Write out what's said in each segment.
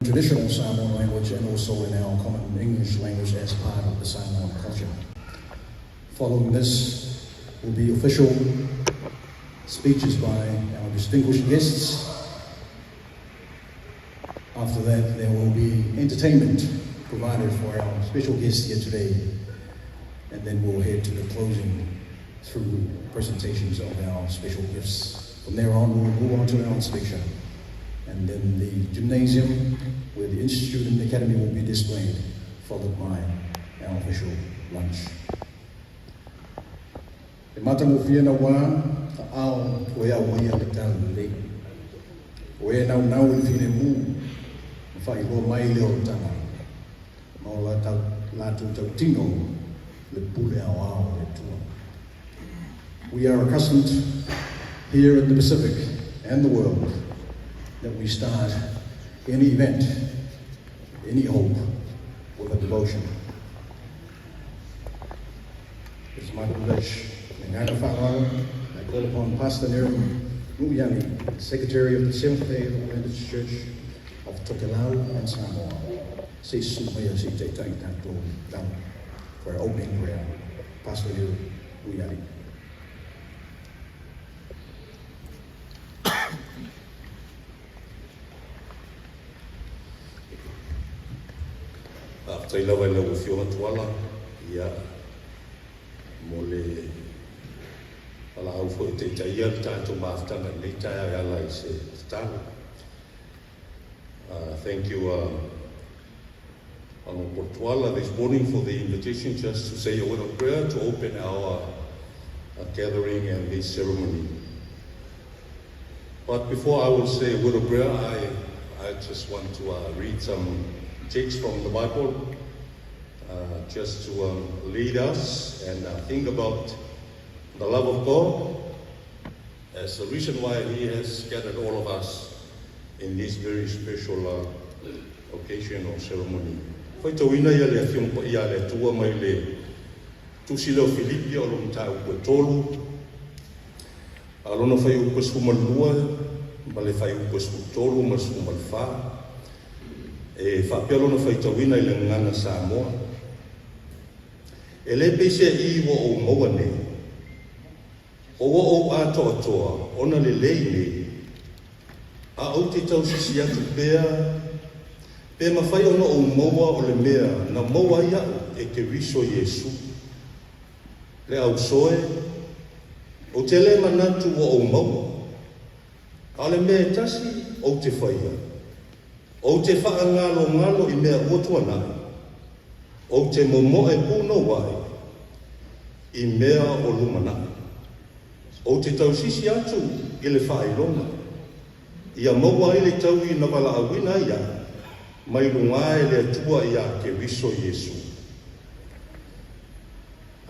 traditional Samoan language and also in our common English language as part of the Samoan culture. Following this will be official speeches by our distinguished guests. After that, there will be entertainment provided for our special guests here today. And then we'll head to the closing through presentations of our special gifts. From there on, we'll move on to our inspection. And then the gymnasium, where the Institute and the Academy will be displayed, followed by our official lunch. E matango whiana wā, ka ao oea waia le tālu le. Oea nau nau le whine mū, whai roa mai leo tanga. Mau lātou tau tino, le pule ao ao le tua. We are accustomed here in the Pacific and the world that we start any event, any hope, with a devotion. It's my privilege, I call upon Pastor Nero Muyani, Secretary of the Seventh-day Adventist Church of Tokelau and Samoa. Say sumaya si te tai tato down for our opening prayer. Pastor Nero Muyani. Tai lawa ina ufiona tuala ia mo le ala au fo te taia tātou maafutanga nei taia ala I se tāna. Thank you, Honourable Tuala, this morning for the invitation just to say a word of prayer to open our gathering and this ceremony. But before I will say a word of prayer, I just want to read some text from the Bible just to lead us and think about the love of God as the reason why He has gathered all of us in this very special occasion or ceremony. Whai tau ina ia le whiompa ia le tua mai le tusilo Filipi o lom tau kua tolu. Alona whai upas humalua, ma le whai upas tolu mas humalwha. E whapialona whai tau ina I le ngana Samoa. E le pese I wa o maua ne. O wa o atoa toa, ona le lei ne. A au te tau sisi atu pēa, pe mawhai ona o maua o le mea, na maua ia e ke riso Yesu. Le au soe, o te le manatu wa o maua. A le mea tasi, o te whaia. O te wha ngalo I mea otua o te momo e puno wai, I mea o lumana. O te tausisi atu I le whailonga. Ia maua I le tau I na wala awina ia, mai lunga e le atua ia ke riso Yesu.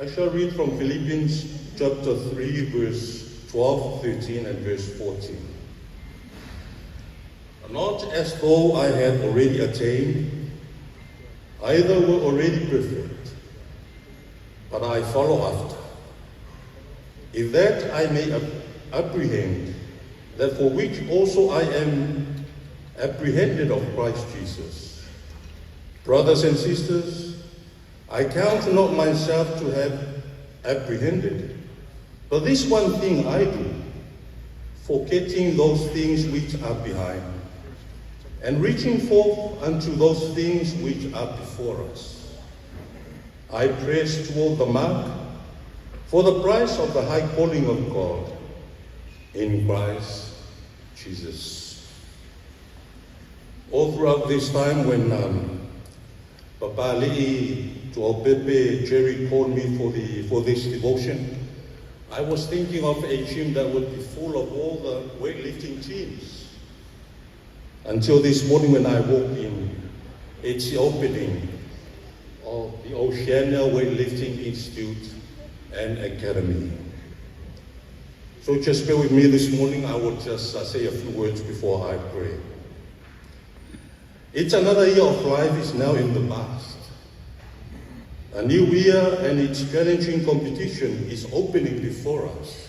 I shall read from Philippians chapter 3, verse 12, 13, and verse 14. Not as though I had already attained, either were already perfect, but I follow after, if that I may apprehend that for which also I am apprehended of Christ Jesus. Brothers and sisters, I count not myself to have apprehended, but this one thing I do, forgetting those things which are behind, and reaching forth unto those things which are before us. I press toward the mark for the prize of the high calling of God in Christ Jesus. All throughout this time when Papa Lee to Pepe Jerry called me for this devotion, I was thinking of a gym that would be full of all the weightlifting teams. Until this morning when I walked in, it's the opening of the Oceania Weightlifting Institute and Academy. So just bear with me this morning. I will just say a few words before I pray. It's another year of life is now in the past. A new year and its challenging competition is opening before us.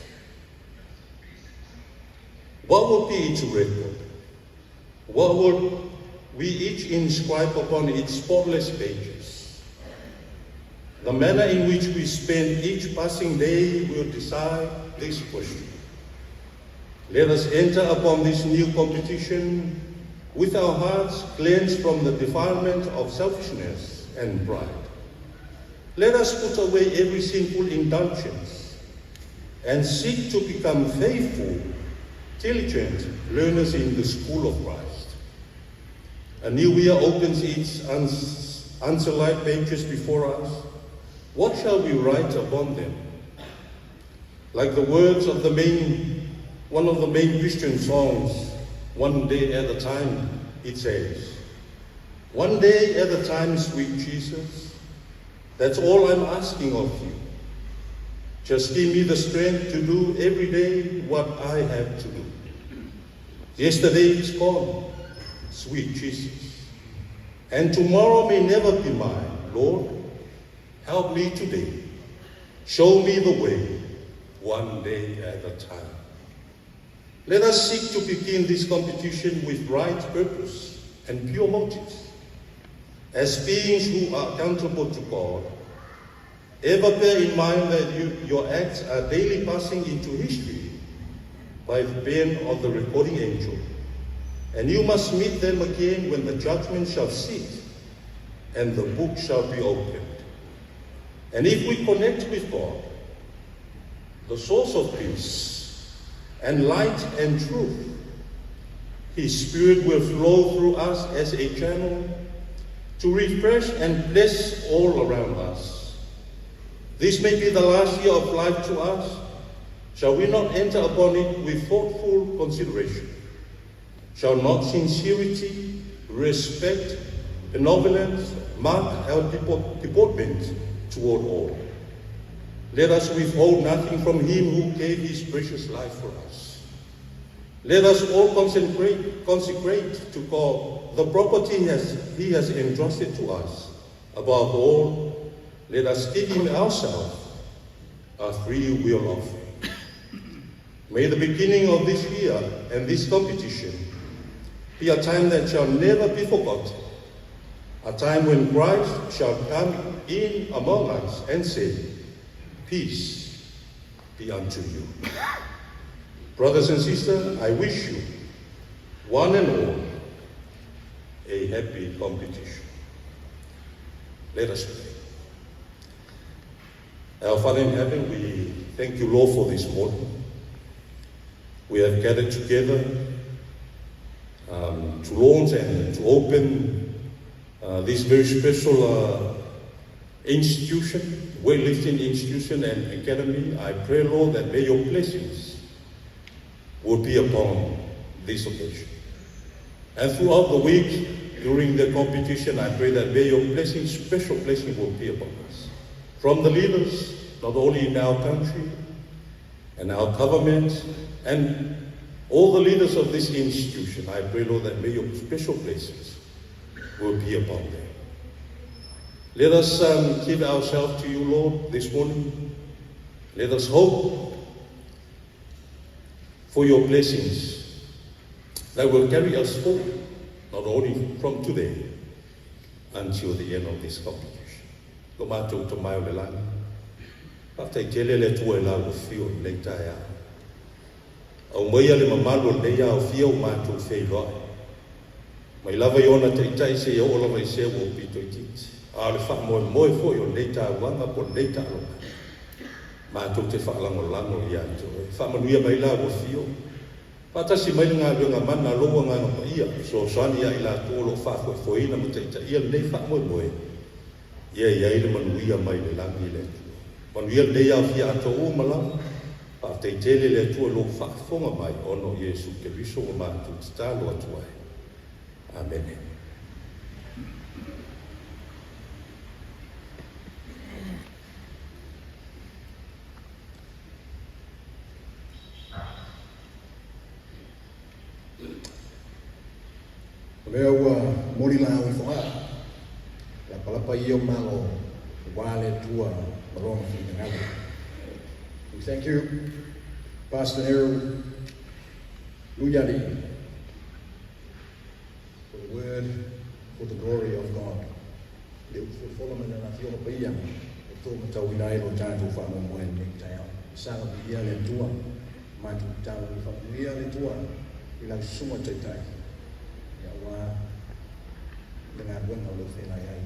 What will be its record? What will we each inscribe upon its spotless pages. The manner in which we spend each passing day will decide this question. Let us enter upon this new competition with our hearts cleansed from the defilement of selfishness and pride. Let us put away every sinful indulgence and seek to become faithful, diligent learners in the school of Christ. A new year opens its unsullied pages before us. What shall we write upon them? Like the words of one of the main Christian songs, One Day at a Time, it says, one day at a time, sweet Jesus, that's all I'm asking of you. Just give me the strength to do every day what I have to do. Yesterday is gone, sweet Jesus, and tomorrow may never be mine. Lord, help me today. Show me the way, one day at a time. Let us seek to begin this competition with right purpose and pure motives. As beings who are accountable to God, ever bear in mind that your acts are daily passing into history by the pen of the recording angel, and you must meet them again when the judgment shall sit and the book shall be opened. And if we connect with God, the source of peace and light and truth, His Spirit will flow through us as a channel to refresh and bless all around us. This may be the last year of life to us. Shall we not enter upon it with thoughtful consideration? Shall not sincerity, respect, benevolence mark our deportment toward all? Let us withhold nothing from Him who gave His precious life for us. Let us all consecrate to God the property He has entrusted to us. Above all, let us give Him ourselves, a free will offering. May the beginning of this year and this competition be a time that shall never be forgotten, a time when Christ shall come in among us and say, peace be unto you. Brothers and sisters, I wish you, one and all, a happy competition. Let us pray. Our Father in heaven, we thank you, Lord, for this morning. We have gathered together to launch and to open this very special institution, weightlifting institution and academy. I pray, Lord, that may your blessings will be upon this occasion. And throughout the week, during the competition, I pray that may your blessing, special blessing, will be upon us. From the leaders, not only in our country and our government, and all the leaders of this institution, I pray, Lord, that may your special blessings will be upon them. Let us give ourselves to you, Lord, this morning. Let us hope for your blessings that will carry us forward, not only from today until the end of this competition. Ko mātou to mai o le lani. Paftai tele le tua e la o fio le taia. Au maia le mamalu le ia o fio mātou fei loa. Mai lava i ona te itai se o lava i se o pito i titi. A le wha moe fo i o le ta wanga po le ta aloka. Mātou te wha lango i ato. Wha manuia mai la o fio. Patasi mai ngā runga mana loa ngā ngā ia. So soani ia i la tōlo wha koe foina mo te itai. Ia le wha moe. Ia le manuia mai le langi le tu. Manuia le ia fia ato o malang. Pa te tele le tua lo whakafonga mai ono Yesu ke riso o mātou te tālo atuai. Amen. Lea ua mori la au i whaa. La palapa i o malo wale tua maronga fi ngau. We thank you, Pastor Nero Luyadi, for the word for the glory of God. Liu fulfillment na fiona pia to matawinai lo tanto fa mo mo ni tayao sana bia le tua ma tu tau fa bia le tua ila suma tai ya wa dengan buat lo fe na ai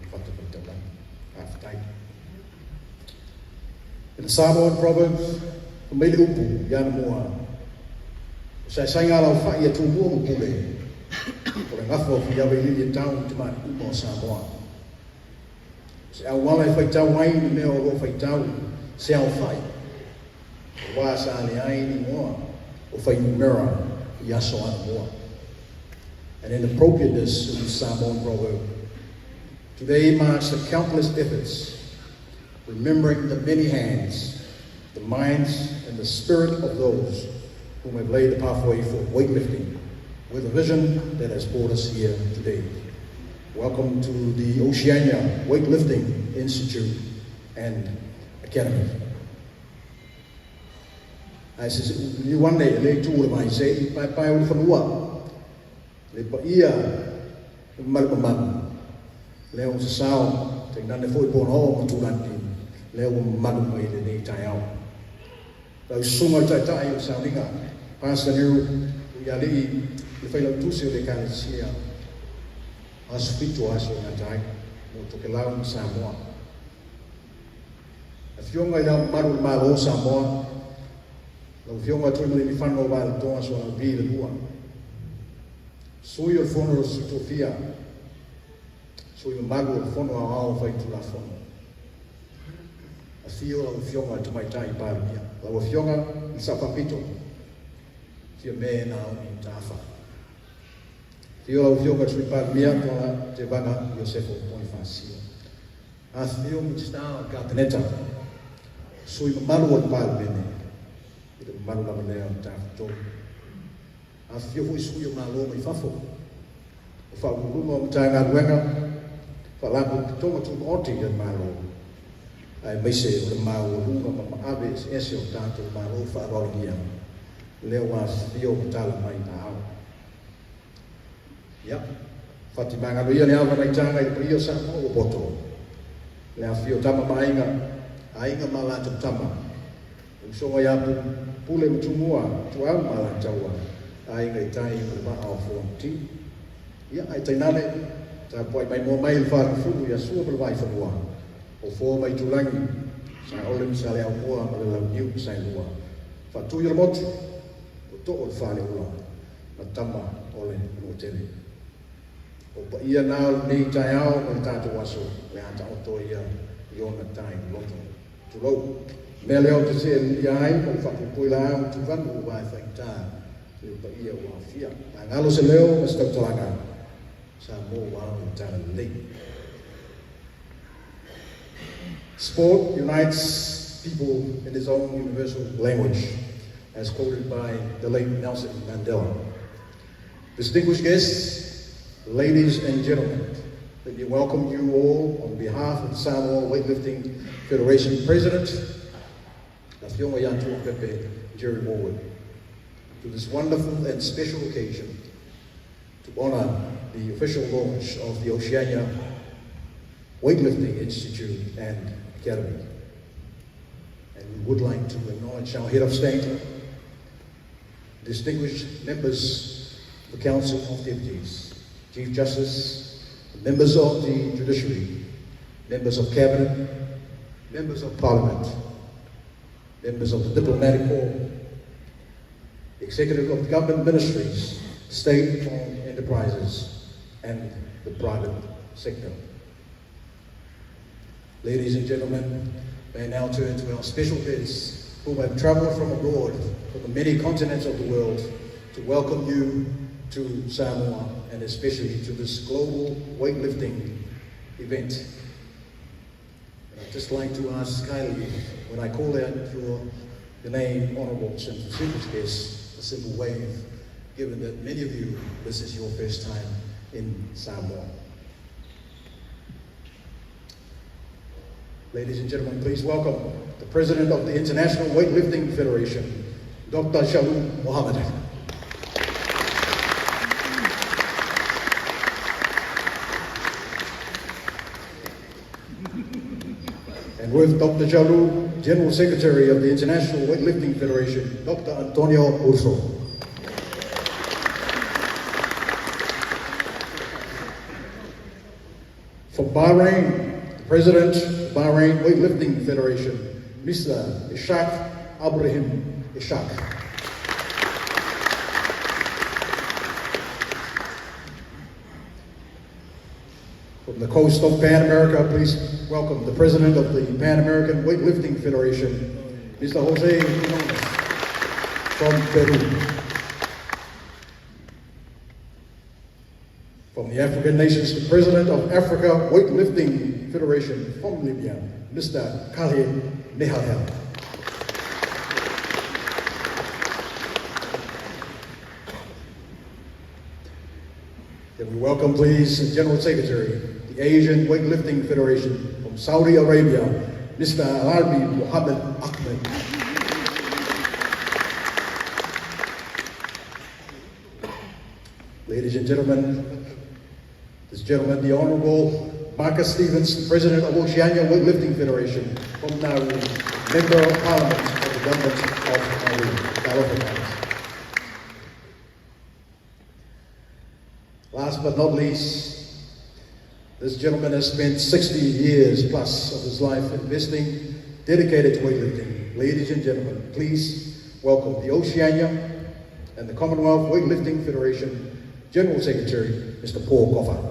fa to ta ba after in the Samoan province mai upu ya mo sai ngala fa ia tu mo pule ko ngafo ya we ni town to ma mo Samoa se au wala fai tau ai ni me o fai tau se au fai wa sa le ai ni mo o fai mirror ya so an mo and in appropriateness of the Samoan proverb today marks the countless efforts remembering the many hands the minds and the spirit of those whom have laid the pathway for weightlifting with a vision that has brought us here today. Welcome to the Oceania Weightlifting Institute and Academy. I says, you one day, they told him, I say, Pai uli whanua. Le pa ia, malpamam. Leo sa sao, te nane foi pon ho, maturanti. Leo madu mai le nei tai au. Lau sunga tai o sa linga. Pastor Niru, yali, le fai lau tusi o le kane sia. As fito aso na tai mo to ke lau Samoa. A fionga ia maru malo Samoa. Lau fionga tu ni fano ba to aso na vi le lua. Sui o fono o sutofia. Sui o magu o fono ao fai tu la fono. A fio lau fionga tu mai tai pa mia. Lau fionga i sa papito. Fio me na o ni tafa. Fio au fio ka tui par mia kona te vanga Iosefo Bonifasio. A fio mi sta ka teneta. Sui malu o pal bene. Ida malu la manea o tafto. A fio hui sui o malo mai fafo. O fa uruma o mtanga duenga. Fa lapu tonga tu oti de malo. Ai meise o le mau o runga ma ave ese o tanto malo fa rolia. Leo a fio mtala mai na au. Ya, Fatima ngalo ia le ava na itanga i prio sa o boto. Le afio tama mainga, ainga mala tama. So ya pule mtumua, tu au mala tawa. Ainga itai i ma au fonti. Ya ai tainale ta poi mai mo mai fa fu ya su per vai fa lua. O fo mai tulangi. Sa ole sa le au mo ma le niu sa lua. Fa tu yo motu. O to o fa le lua. Na tama ole no tele. O pa ia nao ni tai au o tātou aso le ata o to ia i ona tai loto. Tu lau. Me leo te se ia ai o whakupui la au tu vangu o vai whaita le pa ia o awhia. A ngalo se leo ma stau talanga sa mo wao i tana lei. Sport unites people in its own universal language, as quoted by the late Nelson Mandela. Distinguished guests, ladies and gentlemen, let me welcome you all on behalf of the Samoa Weightlifting Federation President, Lafionga Yantua Pepe, Jerry Morwood, to this wonderful and special occasion to honor the official launch of the Oceania Weightlifting Institute and Academy. And we would like to acknowledge our head of state, distinguished members of the Council of Deputies, Chief Justice, members of the Judiciary, members of Cabinet, members of Parliament, members of the Diplomatic Corps, Executive of Government Ministries, State-owned enterprises, and the private sector. Ladies and gentlemen, may I now turn to our special guests who have traveled from abroad, from the many continents of the world, to welcome you to Samoa, and especially to this global weightlifting event. And I'd just like to ask kindly, when I call out your name, honourable and distinguished guests, a simple wave, given that many of you, this is your first time in Samoa. Ladies and gentlemen, please welcome the President of the International Weightlifting Federation, Dr. Shalom Mohammed. And with Dr. Jalu, General Secretary of the International Weightlifting Federation, Dr. Antonio Urso. From Bahrain, the President of the Bahrain Weightlifting Federation, Mr. Ishaq Abrahim Ishaq. From the coast of Pan America, please welcome the President of the Pan American Weightlifting Federation, Mr. Jose Quinones from Peru. From the African nations, the President of Africa Weightlifting Federation from Libya, Mr. Khalid Nehayel. Then we welcome, please, General Secretary, the Asian Weightlifting Federation from Saudi Arabia, Mr. Arabi Mohammed Ahmed. Ladies and gentlemen, this gentleman, the Honorable Marcus Stevens, President of Oceania Weightlifting Federation from Nauru, Member of Parliament of the Government of Nauru. Last but not least, this gentleman has spent 60 years plus of his life investing, dedicated to weightlifting. Ladies and gentlemen, please welcome the Oceania and the Commonwealth Weightlifting Federation General Secretary, Mr. Paul Coffer.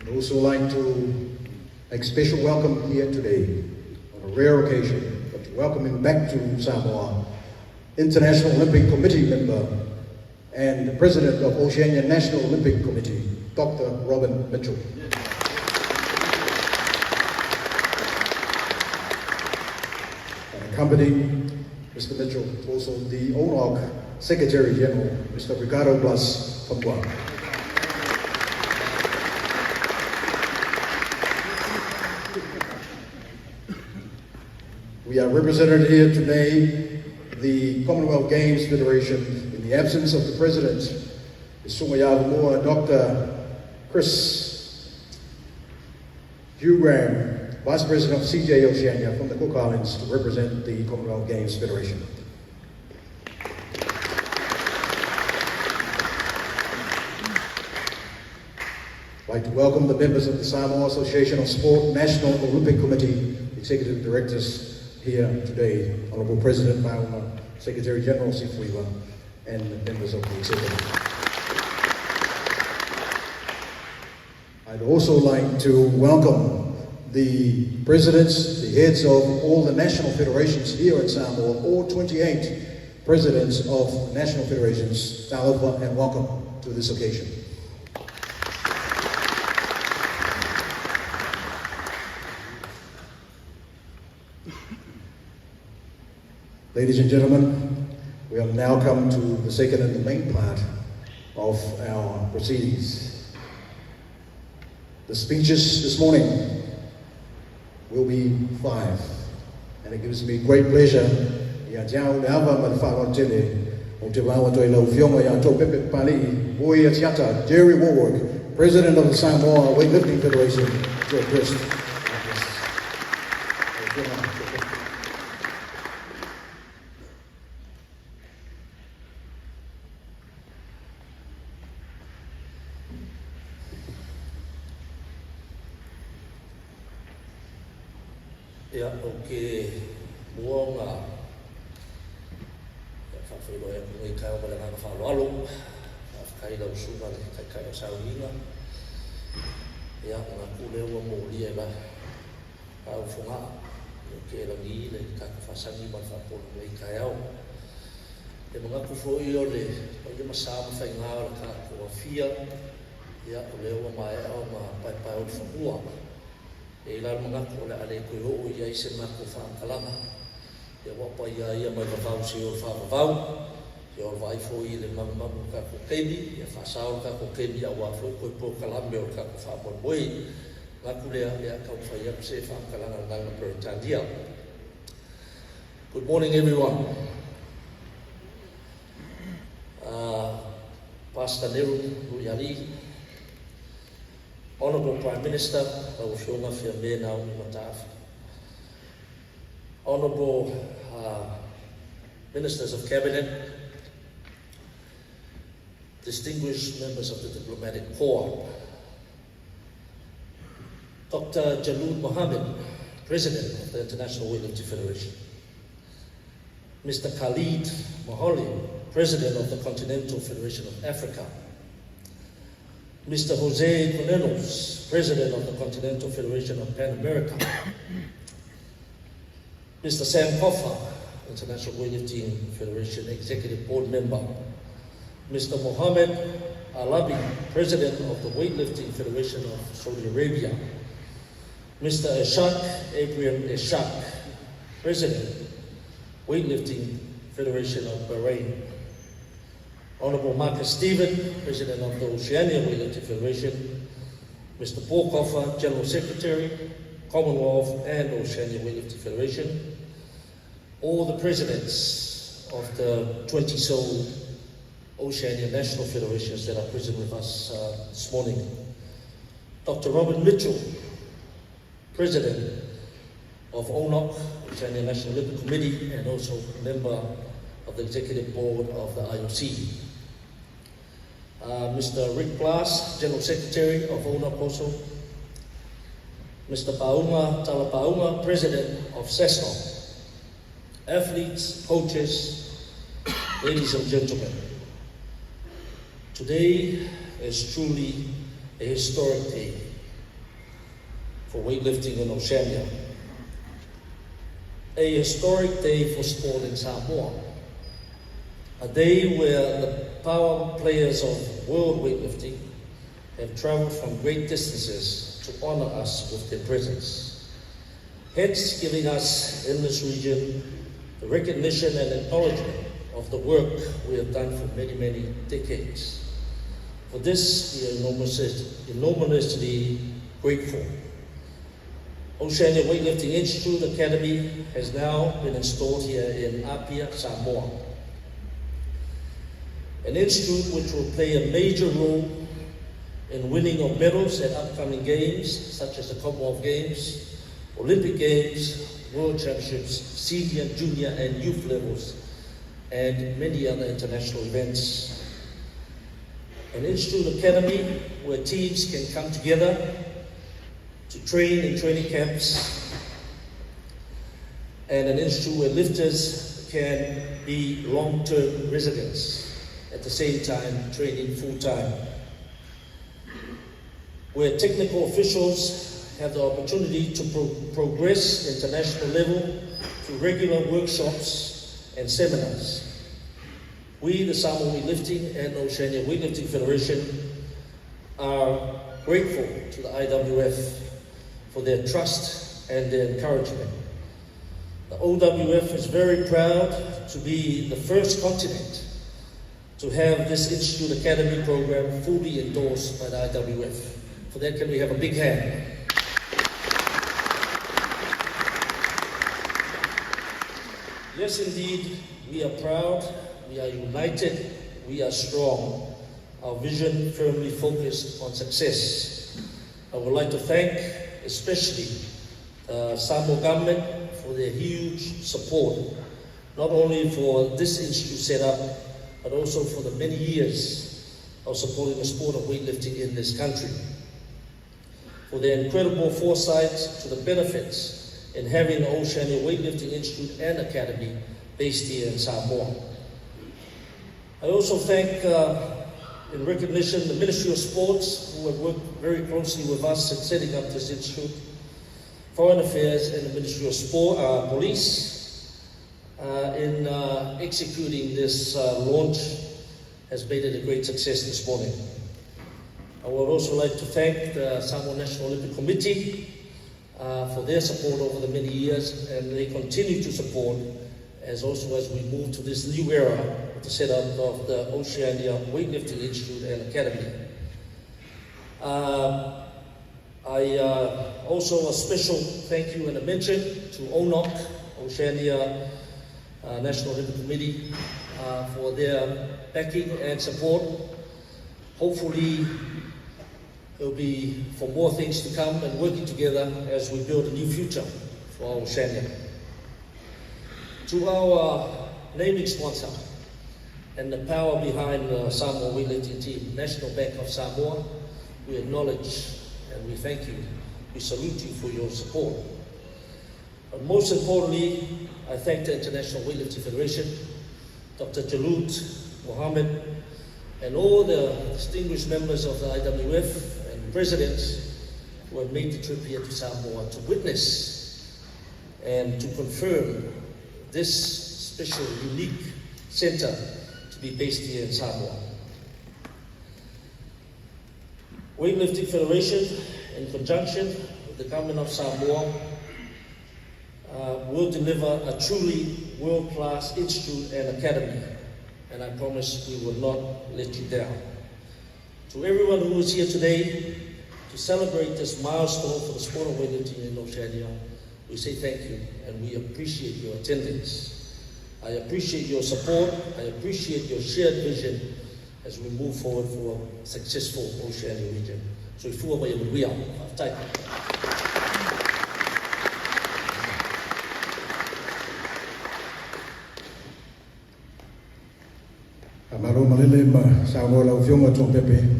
I'd also like to make special welcome here today, on a rare occasion, but to welcome him back to Samoa, International Olympic Committee member and the President of Oceania National Olympic Committee, Dr. Robin Mitchell. And accompanying Mr. Mitchell, also the ONOC Secretary General, Mr. Ricardo Blas from Guam. We are represented here today, the Commonwealth Games Federation, in the absence of the President, the Sumayalamua, Dr. Chris Hugh Vice President of CJ Oceania from the Cook Islands, to represent the Commonwealth Games Federation. I'd like to welcome the members of the Samoa Association of Sport National Olympic Committee, Executive Directors here today, Honorable President Mauma, Secretary General Sifuiwa, and the members of the Executive. I'd also like to welcome the presidents, the heads of all the national federations here in Samoa, all 28 presidents of national federations. Talofa and welcome to this occasion. Ladies and gentlemen, we have now come to the second and the main part of our proceedings. The speeches this morning will be 5, and it gives me great pleasure Jerry Warwick, President of the Samoa Weightlifting Federation, to address. Ya, oke, buang lah. Ya, favorit yang mengikat pada nama Falualung, kai lau sungai, kai sauinga. Ya, mengaku lewa mulia lah. Kau funga, oke lagi le kak fasangi manfaat mengikat au. Ya, mengaku foi oleh, bagi masam fengal kak wafia. Ya, lewa mai au ma pai ol fua. E la mengaku le ale ko ho ia ise ma ko fa kalama ya wa pa ia mai ka si o fa ya o vai fo i le mama ka ko kebi ya fa sa o ka ko kebi ya wa fo ko po kalama o ka ko fa bo boi ngaku le ya ka fa ia se fa kalama na per tandia. Good morning everyone. Pastor Nehru Ruyali, Honourable Prime Minister, Oceania Fiamena Mataf, Honourable Ministers of Cabinet, distinguished members of the Diplomatic Corps, Dr. Jalud Mohammed, President of the International Weightlifting Federation, Mr. Khalid Maholi, President of the Continental Federation of Africa, Mr. Jose Conelos, President of the Continental Federation of Pan America, Mr. Sam Koffa, International Weightlifting Federation Executive Board Member, Mr. Mohammed Alabi, President of the Weightlifting Federation of Saudi Arabia, Mr. Ishaq Abraham Ishaq, President, Weightlifting Federation of Bahrain, Honourable Marcus Stephen, President of the Oceania Weightlifting Federation, Mr. Paul Koffa, General Secretary, Commonwealth and Oceania Weightlifting Federation, all the presidents of the 20 so Oceania National Federations that are present with us this morning, Dr. Robert Mitchell, President of ONOC, Oceania National Olympic Committee, and also a member of the Executive Board of the IOC. Mr. Rick Blas, General Secretary of ONOC also. Mr. Pauma Talapauma, President of CESNO. Athletes, coaches, ladies and gentlemen. Today is truly a historic day for weightlifting in Oceania. A historic day for sport in Samoa. A day where the power players of world weightlifting have traveled from great distances to honor us with their presence, hence giving us in this region the recognition and acknowledgement of the work we have done for many, many decades. For this, we are enormously grateful. Oceania Weightlifting Institute Academy has now been installed here in Apia, Samoa. An institute which will play a major role in winning of medals at upcoming games, such as the Commonwealth Games, Olympic Games, World Championships, senior, junior, and youth levels, and many other international events. An institute academy where teams can come together to train in training camps, and an institute where lifters can be long-term residents, at the same time training full-time, where technical officials have the opportunity to progress international level through regular workshops and seminars. We, the Samoa Weightlifting and Oceania Weightlifting Federation, are grateful to the IWF for their trust and their encouragement. The OWF is very proud to be the first continent to have this Institute Academy program fully endorsed by the IWF. For that, can we have a big hand? Yes, indeed, we are proud, we are united, we are strong. Our vision firmly focused on success. I would like to thank especially the Samoa government for their huge support, not only for this institute set up, but also for the many years of supporting the sport of weightlifting in this country. For their incredible foresight to the benefits in having the Oceania Weightlifting Institute and Academy based here in Samoa. I also thank, in recognition, the Ministry of Sports, who have worked very closely with us in setting up this institute, Foreign Affairs, and the Ministry of Police in executing this launch has made it a great success this morning. I would also like to thank the Samoa National Olympic Committee for their support over the many years, and they continue to support as we move to this new era with the setup of the Oceania Weightlifting Institute and Academy. Also a special thank you and a mention to ONOC, Oceania National Olympic Committee, for their backing and support. Hopefully, there'll be for more things to come and working together as we build a new future for Oceania. To our naming sponsor and the power behind the Samoa weightlifting team, National Bank of Samoa, we acknowledge and we thank you. We salute you for your support. But most importantly, I thank the International Weightlifting Federation, Dr. Jalut, Mohammed, and all the distinguished members of the IWF and presidents who have made the trip here to Samoa to witness and to confirm this special, unique center to be based here in Samoa. Weightlifting Federation, in conjunction with the government of Samoa, will deliver a truly world-class institute and academy, and I promise we will not let you down. To everyone who is here today to celebrate this milestone for the sport of weightlifting in Oceania, we say thank you and we appreciate your attendance. I appreciate your support, I appreciate your shared vision as we move forward for a successful Oceania region. So if you are thank you.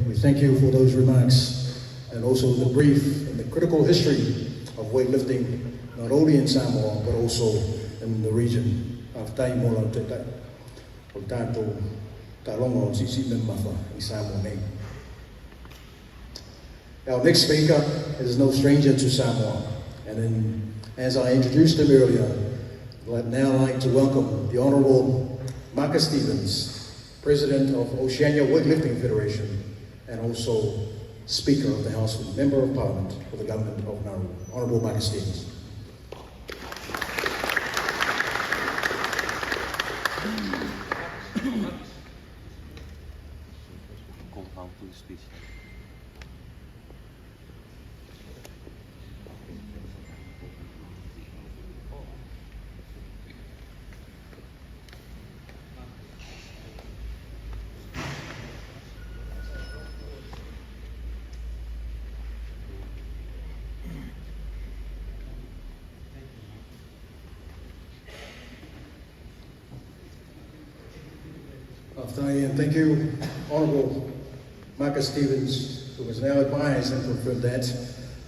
We thank you for those remarks and also the brief and the critical history of weightlifting, not only in Samoa, but also in the region of Taimola Tetai, or Tato, Tarongo, Sisi Mafa, in Samoa. Our next speaker is no stranger to Samoa, and as I introduced him earlier, I'd now like to welcome the Honourable Marcus Stevens, President of Oceania Weightlifting Federation, and also Speaker of the House and Member of Parliament for the Government of Nauru. Honourable Marcus Stevens. And thank you, Honourable Marcus Stevens, who has now advised and confirmed that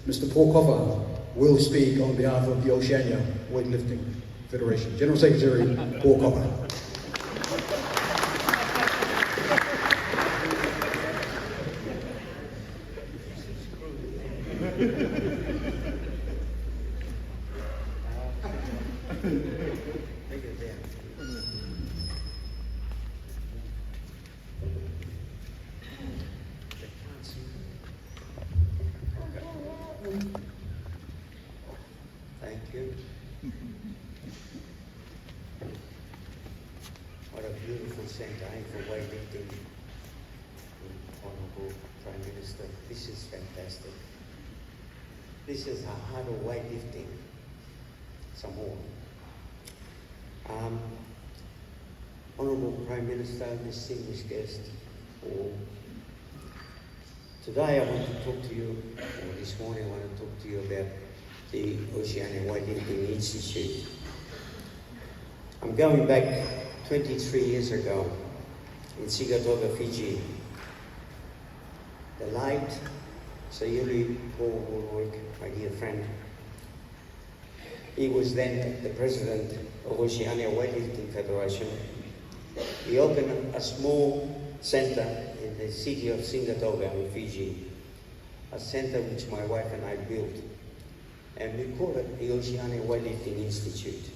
Mr. Paul Coffer will speak on behalf of the Oceania Weightlifting Federation. General Secretary Paul Coffer. Thank you. What a beautiful centre for weightlifting. Honourable Prime Minister, this is fantastic. This is the heart of weightlifting, Samoa. Honourable Prime Minister, distinguished guest, today I want to talk to you, or this morning I want to talk to you about the Oceania Weightlifting Institute. I'm going back 23 years ago in Sigatoka, Fiji. The late Sayuri Paul Ulrich, my dear friend, he was then the president of Oceania Weightlifting Federation. He opened a small centre in the city of Sigatoka in Fiji, a centre which my wife and I built. And we call it the Oceania Weightlifting Institute.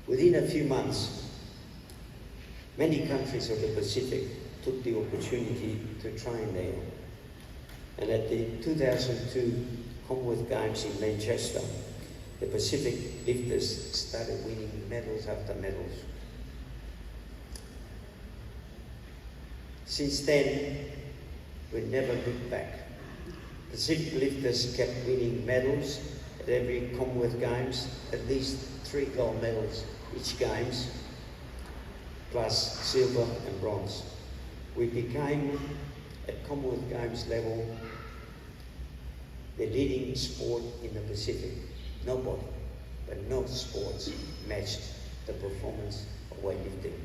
Within a few months, many countries of the Pacific took the opportunity to train there. And at the 2002 Commonwealth Games in Manchester, the Pacific lifters started winning medals after medals. Since then, we never looked back. Pacific lifters kept winning medals at every Commonwealth Games, at least 3 gold medals each Games, plus silver and bronze. We became, at Commonwealth Games level, the leading sport in the Pacific. Nobody, but no sports matched the performance of weightlifting.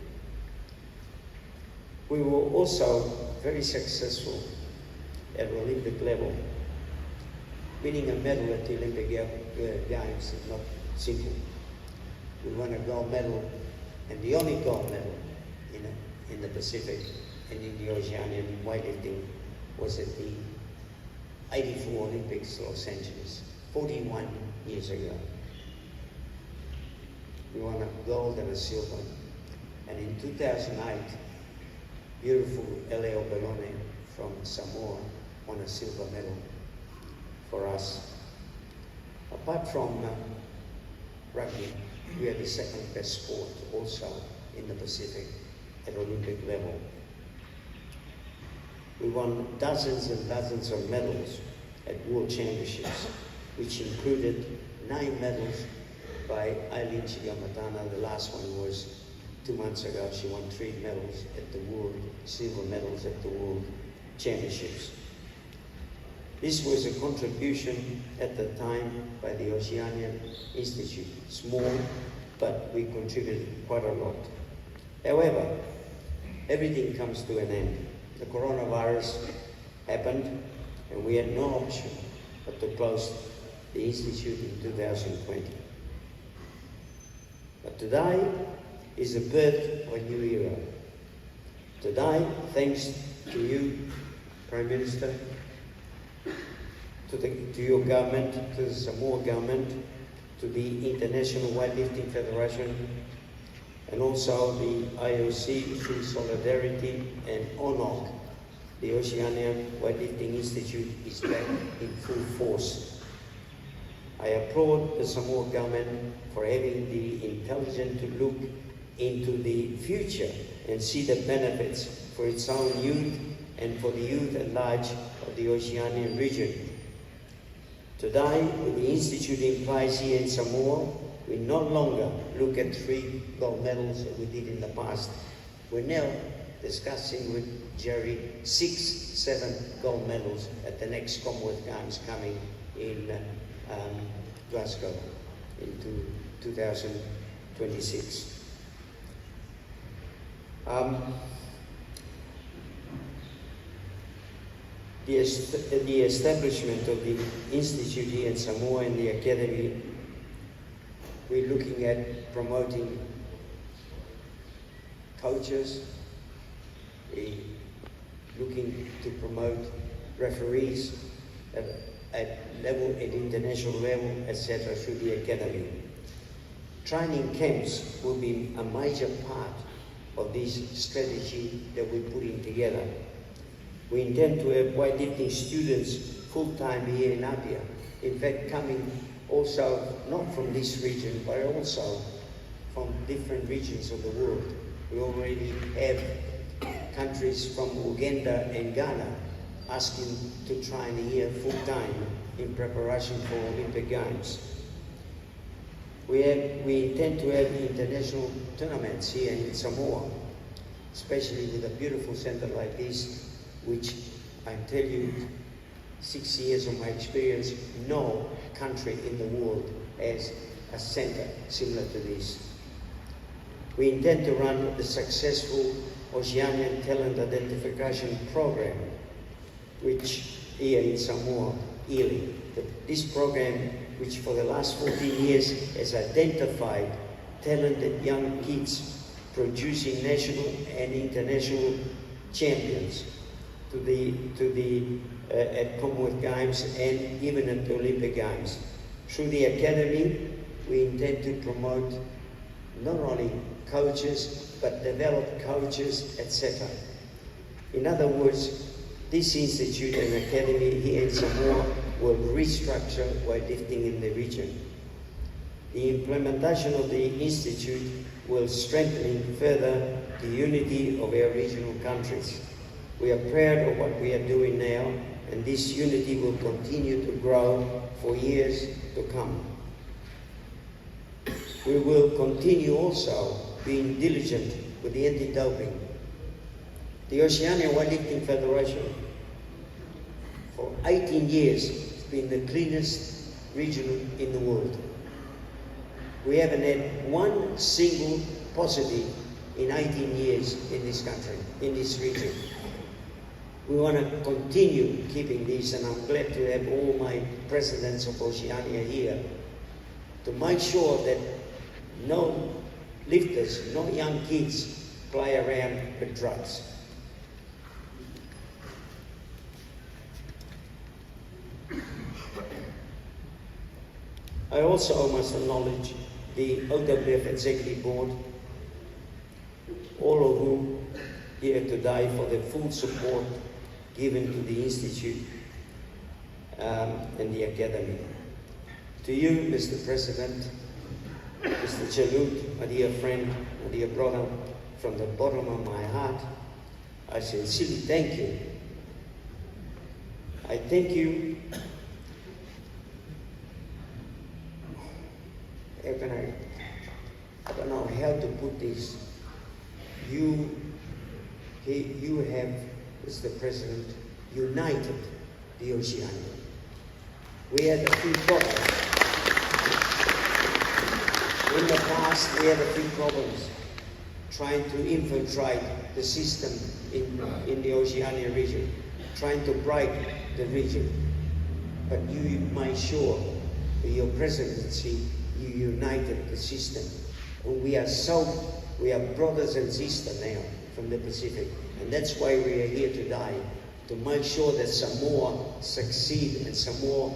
We were also very successful at Olympic level. Winning a medal at the Olympic Games is not simple. We won a gold medal, and the only gold medal in the Pacific and in the Oceania in weightlifting was at the 84 Olympics, Los Angeles, 41 years ago. We won a gold and a silver. And in 2008, beautiful Elio Bellone from Samoa won a silver medal for us. Apart from rugby, we are the second best sport also in the Pacific at Olympic level. We won dozens and dozens of medals at World Championships, which included 9 medals by Eileen Chigamatana. The last one was 2 months ago. She won 3 medals at the silver medals at the World Championships. This was a contribution at the time by the Oceania Institute. Small, but we contributed quite a lot. However, everything comes to an end. The coronavirus happened, and we had no option but to close the Institute in 2020. But today is the birth of a new era. Today, thanks to you, Prime Minister, to your government, to the Samoa government, to the International Weightlifting Federation, and also the IOC through solidarity and ONOG, the Oceania Weightlifting Institute is back in full force. I applaud the Samoa government for having the intelligence to look into the future and see the benefits for its own youth and for the youth at large of the Oceanian region. Today, with the Institute in place here in Samoa, we no longer look at 3 gold medals that we did in the past. We're now discussing with Jerry 6, 7 gold medals at the next Commonwealth Games coming in Glasgow in 2026. The establishment of the Institute here in Samoa and the Academy, we're looking at promoting coaches, we're looking to promote referees at international level, etc. through the Academy. Training camps will be a major part of this strategy that we're putting together. We intend to have weightlifting students full-time here in Apia. In fact, coming also not from this region, but also from different regions of the world. We already have countries from Uganda and Ghana asking to train here full-time in preparation for Olympic Games. We intend to have international tournaments here in Samoa, especially with a beautiful center like this, which I tell you, 6 years of my experience, no country in the world has a center similar to this. We intend to run the successful Oceanian Talent Identification Program, which here in Samoa, yearly. This program, which for the last 14 years has identified talented young kids producing national and international champions at Commonwealth Games and even at the Olympic Games. Through the Academy, we intend to promote not only coaches, but develop coaches, etc. In other words, this institute and academy here in Samoa will restructure weightlifting in the region. The implementation of the institute will strengthen further the unity of our regional countries. We are proud of what we are doing now, and this unity will continue to grow for years to come. We will continue also being diligent with the anti-doping. The Oceania Weightlifting Federation, for 18 years, has been the cleanest region in the world. We haven't had one single positive in 18 years in this country, in this region. We want to continue keeping this, and I'm glad to have all my presidents of Oceania here to make sure that no lifters, no young kids play around with drugs. I also must acknowledge the OWF Executive Board, all of whom here today for the full support given to the Institute and the Academy. To you, Mr. President, Mr. Chalut, my dear friend, my dear brother, from the bottom of my heart, I sincerely thank you. I thank you. I don't know how to put this. You have, Mr. President, united the Oceania. We had a few problems. In the past, we had a few problems trying to infiltrate the system in the Oceania region, trying to break the region. But you made sure with your presidency, you united the system. And we are brothers and sisters now from the Pacific. And that's why we are here today, to make sure that Samoa succeed and Samoa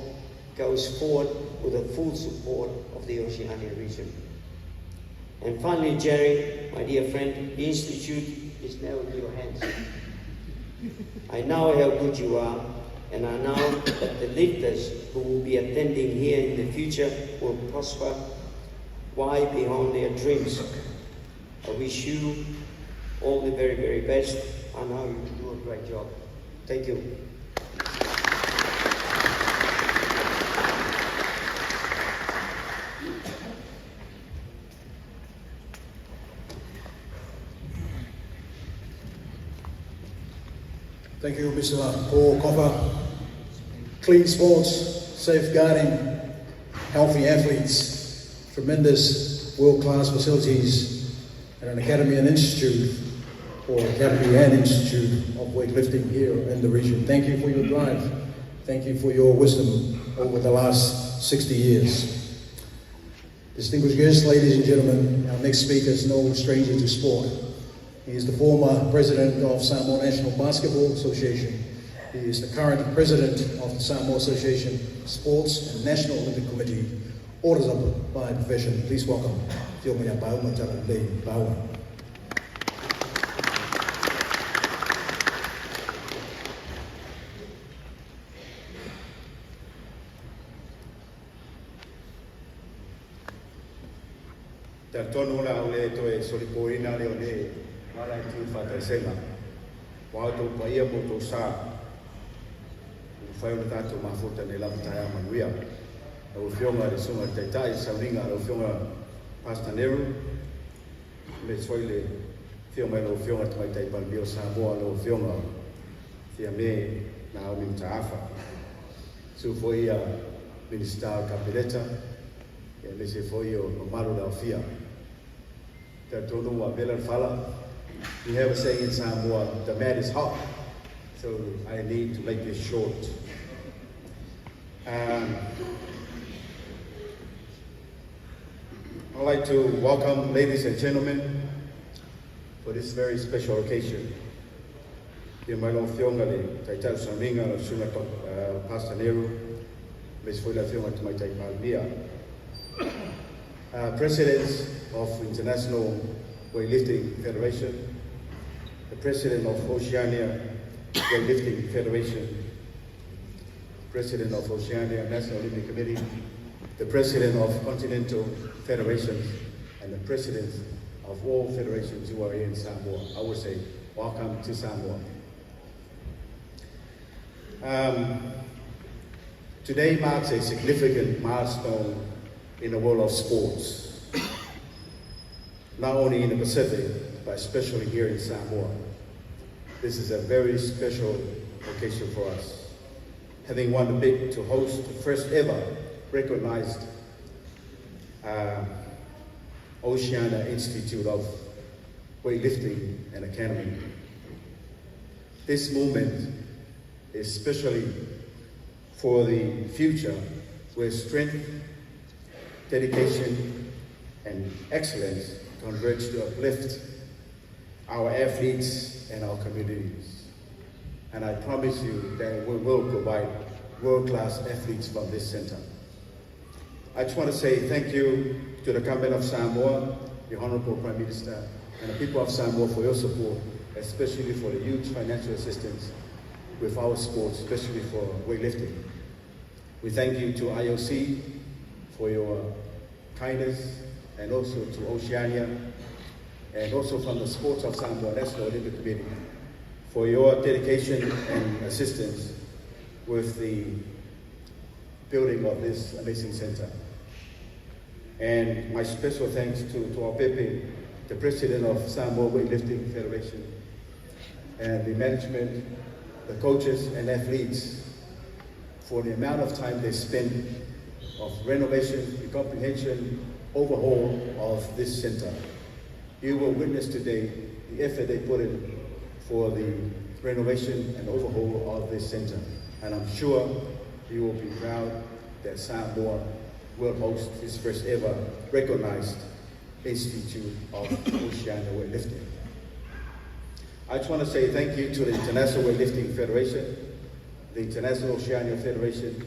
goes forward with the full support of the Oceania region. And finally, Jerry, my dear friend, the Institute is now in your hands. I know how good you are, and I know that the lifters who will be attending here in the future will prosper way beyond their dreams. I wish you all the very, very best. I know you will do a great job. Thank you. Thank you, Mr. Paul Copper. Clean sports, safeguarding healthy athletes, tremendous world-class facilities, and an academy and institute, or academy and institute of weightlifting here in the region. Thank you for your drive. Thank you for your wisdom over the last 60 years. Distinguished guests, ladies and gentlemen, our next speaker is no stranger to sport. He is the former president of Samoa National Basketball Association. He is the current president of the Samoa Association Sports and National Olympic Committee, orders up by profession. Please welcome Fiomia Bauma Talalei Baua. Ta tonu la ole to e solipoina le ole mala tu fata senga wa to pa ia mo to sa u fai o tato mafuta ne la taya manuia o fionga de sunga tai sauringa o fionga pastaneru le soile fionga o fionga tai palbio sa boa o fionga fia me na o min taafa su foi a minister capileta e le se foi o maru da fia. We have a saying in Samoa, the mat is hot, so I need to make this short. I'd like to welcome ladies and gentlemen for this very special occasion. Presidents of International Weightlifting Federation, the President of Oceania Weightlifting Federation, President of Oceania National Olympic Committee, the President of Continental Federations, and the Presidents of all federations who are here in Samoa. I would say, welcome to Samoa. Today marks a significant milestone in the world of sports, not only in the Pacific, but especially here in Samoa. This is a very special occasion for us. Having won the bid to host the first ever recognized Oceania Institute of Weightlifting and Academy. This movement is especially for the future, where strength, dedication, and excellence converge to uplift our athletes and our communities. And I promise you that we will provide world-class athletes from this center. I just want to say thank you to the government of Samoa, the Honorable Prime Minister, and the people of Samoa for your support, especially for the huge financial assistance with our sports, especially for weightlifting. We thank you to IOC for your kindness, and also to Oceania, and also from the Sports of Samoa National Olympic Committee for your dedication and assistance with the building of this amazing center. And my special thanks to our Pepe, the President of Samoa Weightlifting Federation, and the management, the coaches and athletes for the amount of time they spent of renovation, the comprehension, overhaul of this center. You will witness today the effort they put in for the renovation and overhaul of this center. And I'm sure you will be proud that Samoa will host its first ever recognized Institute of Oceania Weightlifting. I just want to say thank you to the International Weightlifting Federation, the International Oceania Federation,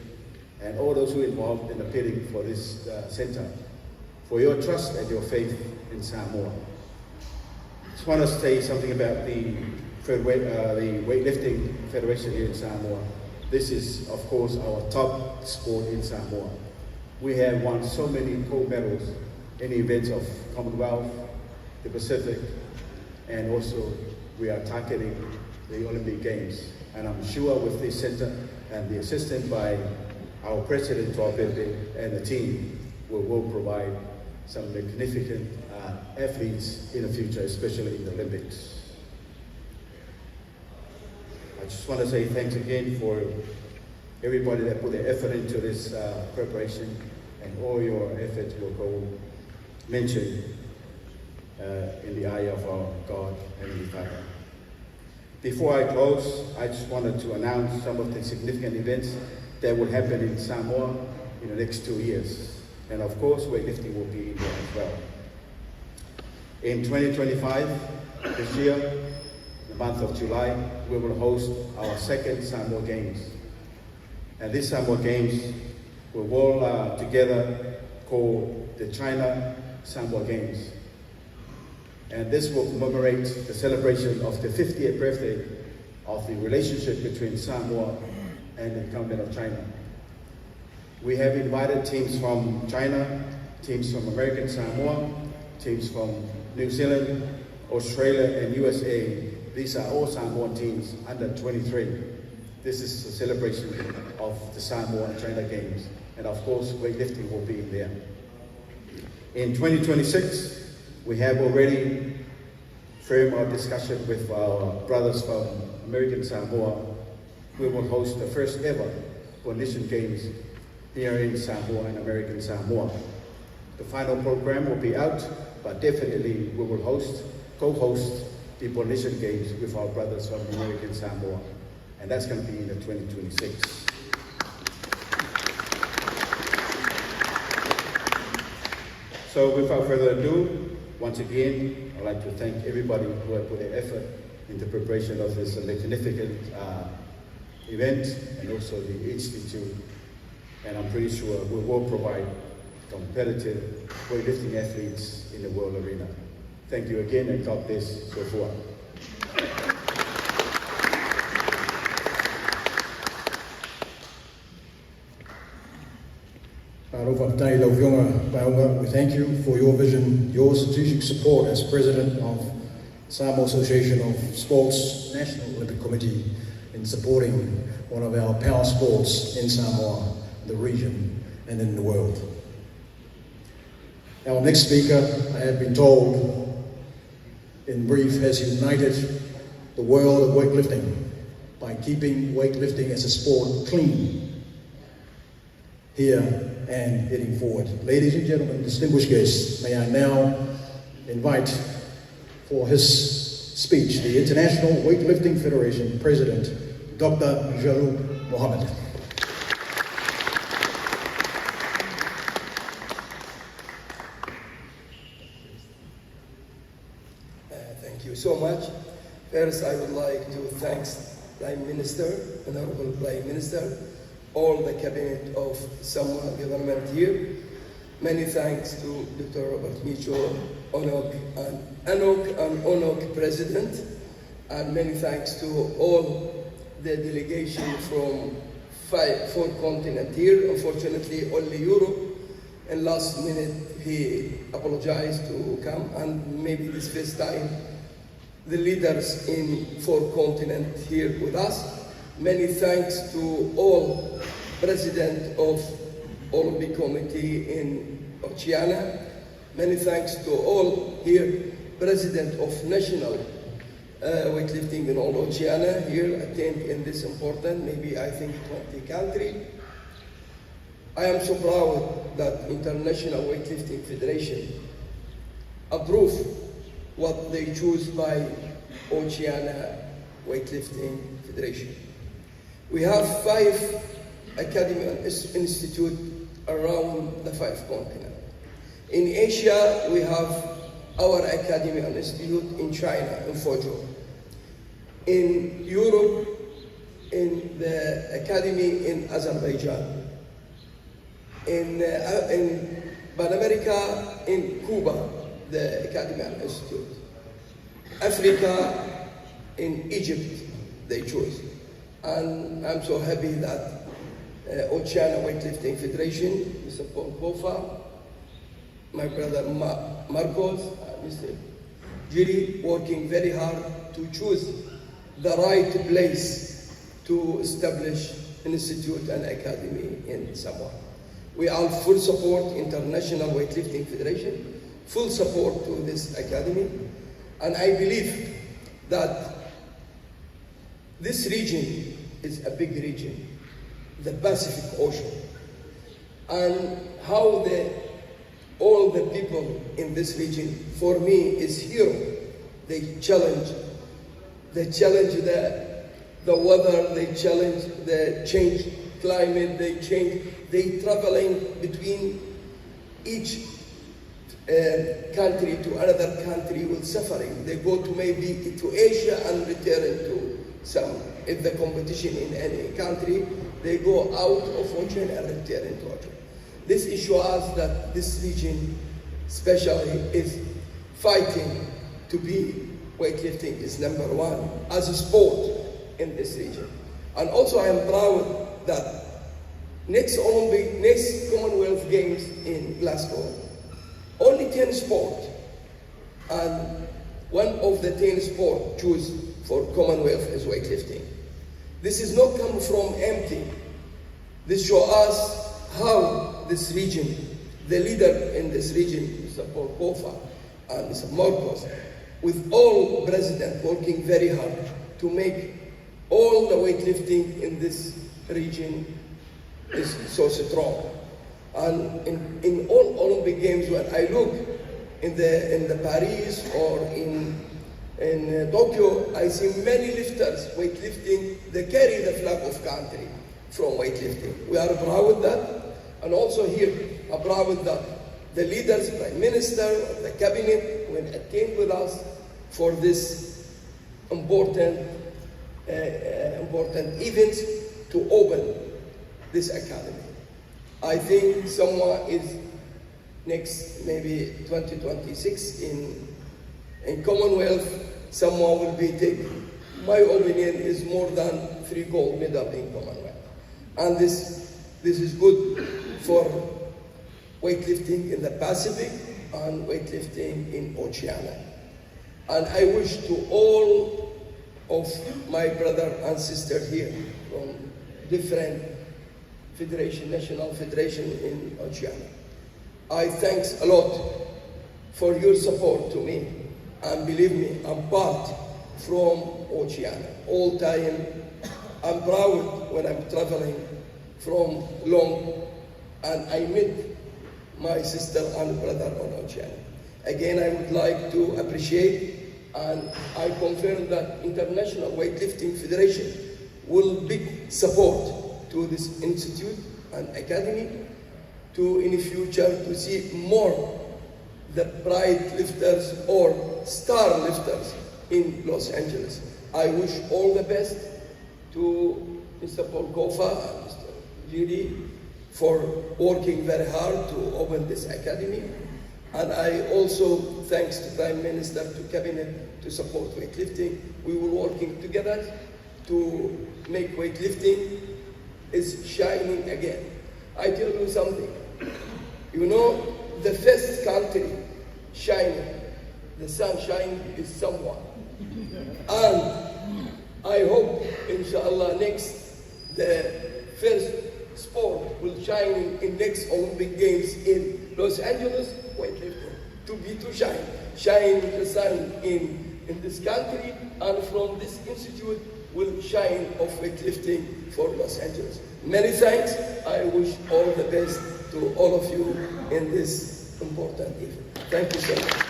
and all those who are involved in the bidding for this center, for your trust and your faith in Samoa. I just want to say something about the Weightlifting Federation here in Samoa. This is, of course, our top sport in Samoa. We have won so many gold medals in the events of Commonwealth, the Pacific, and also we are targeting the Olympic Games. And I'm sure with this center and the assistance by our President, Tuapete, and the team, we will provide some magnificent athletes in the future, especially in the Olympics. I just want to say thanks again for everybody that put their effort into this preparation, and all your efforts will go mentioned in the eye of our God, Heavenly Father. Before I close, I just wanted to announce some of the significant events that will happen in Samoa in the next 2 years. And of course, weightlifting will be in there as well. In 2025, this year, the month of July, we will host our second Samoa Games. And this Samoa Games will all together called the China Samoa Games. And this will commemorate the celebration of the 50th birthday of the relationship between Samoa and the government of China. We have invited teams from China, teams from American Samoa, teams from New Zealand, Australia, and USA. These are all Samoan teams under 23. This is a celebration of the Samoa and China Games. And of course, weightlifting will be in there. In 2026, we have already framed our discussion with our brothers from American Samoa. We will host the first ever Polynesian Games here in Samoa and American Samoa. The final program will be out, but definitely we will co-host the Polynesian Games with our brothers from American Samoa. And that's going to be in the 2026. So without further ado, once again, I'd like to thank everybody who have put their effort in the preparation of this magnificent event, and also the Institute. And I'm pretty sure we will provide competitive weightlifting athletes in the world arena. Thank you again, and God bless so far. We thank you for your vision, your strategic support as President of Samoa Association of Sports National Olympic Committee in supporting one of our power sports in Samoa, the region, and in the world. Our next speaker, I have been told, in brief, has united the world of weightlifting by keeping weightlifting as a sport clean here and heading forward. Ladies and gentlemen, distinguished guests, may I now invite for his speech the International Weightlifting Federation President, Dr. Jalub Mohammed. Thank you so much. First, I would like to thank Prime Minister, Honorable Prime Minister, all the cabinet of Samoa government here. Many thanks to Dr. Robert Micho, Onok and Onok President, and many thanks to all the delegation from 4 continents here. Unfortunately, only Europe, and last minute he apologized to come, and maybe this first time the leaders in 4 continents here with us. Many thanks to all President of Olympic Committee in Oceania. Many thanks to all here President of National Weightlifting in all Oceania here attend in this important, maybe I think 20 country. I am so proud that International Weightlifting Federation approved what they choose by Oceania Weightlifting Federation. We have 5 academy institutes around the 5 continents. In Asia, we have our academy and institute in China, in Fuzhou. In Europe, in the academy in Azerbaijan. In Pan America, in Cuba, the academy and institute. Africa, in Egypt, they chose. And I'm so happy that Oceania Weightlifting Federation, Mr. Paul Bofa, my brother Marcos, Mr. Giri, working very hard to choose the right place to establish an institute and academy in Samoa. We are full support International Weightlifting Federation, full support to this academy, and I believe that this region is a big region, the Pacific Ocean, and how all the people in this region, for me, is hero. They challenge the weather, they challenge the change climate, they traveling between each country to another country with suffering. They go to maybe to Asia and return to some, if the competition in any country, they go out of Oceania and return to Oceania. This issue us that this region especially is fighting to be weightlifting is #1 as a sport in this region. And also I am proud that next Commonwealth Games in Glasgow, only 10 sports, and one of the 10 sports choose for Commonwealth is weightlifting. This is not come from empty. This shows us how this region, the leader in this region, Mr. Paul Kofa and Mr. Marcos, with all presidents working very hard to make all the weightlifting in this region is so strong. And in all Olympic Games, when I look in the Paris or in Tokyo, I see many lifters weightlifting. They carry the flag of country from weightlifting. We are proud of that. And also here, I'm proud that the leaders, Prime Minister, the Cabinet, will attend with us for this important event to open this academy. I think Samoa is next, maybe 2026 in Commonwealth. Samoa will be taking, my opinion, is more than 3 gold medals in Commonwealth. And this is good for weightlifting in the Pacific and weightlifting in Oceania. And I wish to all of my brother and sister here from different federation, national federation in Oceania. I thanks a lot for your support to me. And believe me, I'm part from Oceania. All time, I'm proud when I'm traveling from Long and I meet my sister and brother on Oceania. Again, I would like to appreciate and I confirm that International Weightlifting Federation will big support to this institute and academy to in the future to see more the bright lifters or star lifters in Los Angeles. I wish all the best to Mr. Paul Kofa and Mr. Giri for working very hard to open this academy. And I also, thanks to Prime Minister, to Cabinet, to support weightlifting. We were working together to make weightlifting is shining again. I tell you something, you know, the first country shining, the sun shining is someone. And I hope, inshallah, next, the first sport will shine in next Olympic Games in Los Angeles, weightlifting. To shine the sun in this country, and from this institute will shine of weightlifting for Los Angeles. Many thanks. I wish all the best to all of you in this important event. Thank you so much.